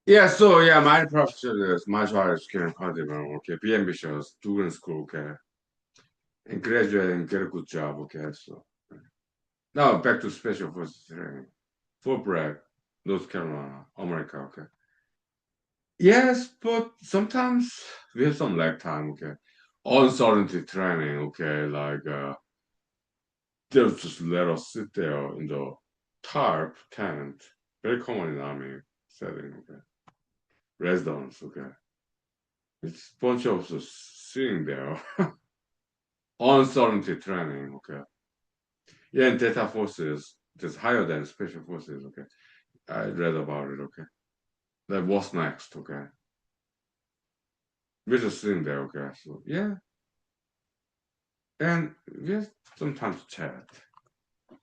Yeah, so yeah, my profession is martial arts can development, okay, be ambitious, do in school, okay, and graduate and get a good job, okay, so. Now back to special forces training. Full break, North Carolina, America, okay. Yes, but sometimes we have some lag time, okay. Uncertainty training, okay, like they'll just let us sit there in the tarp tent, very common in army setting, okay. Residence, okay. It's a bunch of just sitting there. Uncertainty training, okay. Yeah, and data forces, just higher than special forces, okay. I read about it, okay. Like what's next, okay. We're just sitting there, okay. So yeah. And we have sometimes chat.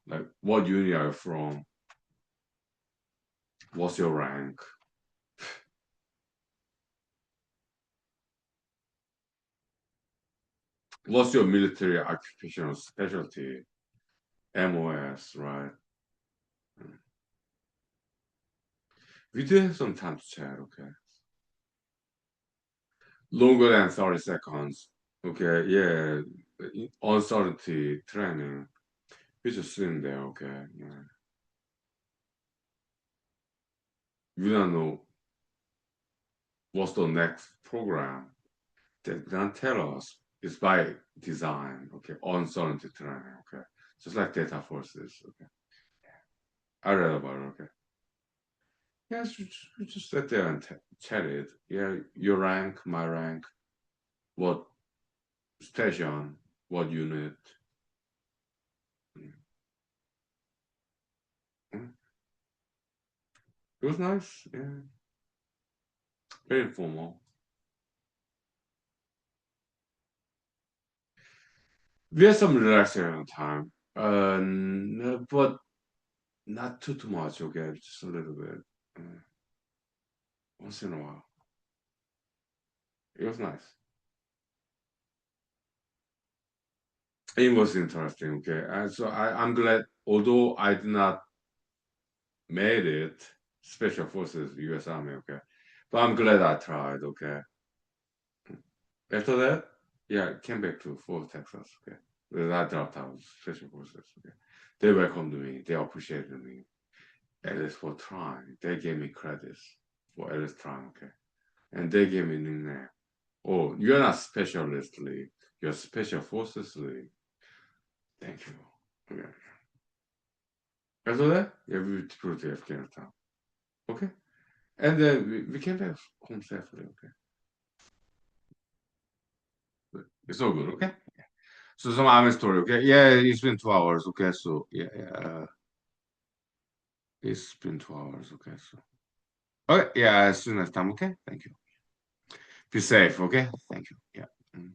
Like what unit are you from? What's your rank? What's your military occupational specialty? MOS, right? We do have some time to chat, okay. Longer than 30 seconds. Okay, yeah. Uncertainty training. We're just sitting there, okay. Yeah. We don't know what's the next program. They don't tell us. It's by design, okay. Uncertainty training, okay. Just like data forces, okay. I read about it, okay. Yes, we just sat there and chatted. Yeah, your rank, my rank, what station, what unit. Mm. It was nice, yeah. Very informal. We had some relaxation time, but not too much. Okay, just a little bit, uh, once in a while. It was nice. It was interesting. Okay, and so I'm glad, although I did not made it, Special Forces, U.S. Army. Okay, but I'm glad I tried. Okay, after that, yeah, I came back to Fort Texas. Okay, then I dropped out Special Forces. Okay, they welcomed me. They appreciated me. At least for trying, they gave me credits for at least trying. Okay, and they gave me nickname. Oh, you're not Specialist League. You're Special Forces League. Thank you. Okay. After that, yeah, we flew to Afghanistan. Okay. And then we came back home safely. Okay. It's all good. Okay. So some army story. Okay. Yeah, it's been 2 hours. Okay. So yeah, it's been 2 hours. Okay. So okay. Yeah, as soon as time. Okay. Thank you. Be safe. Okay. Thank you. Yeah. Mm.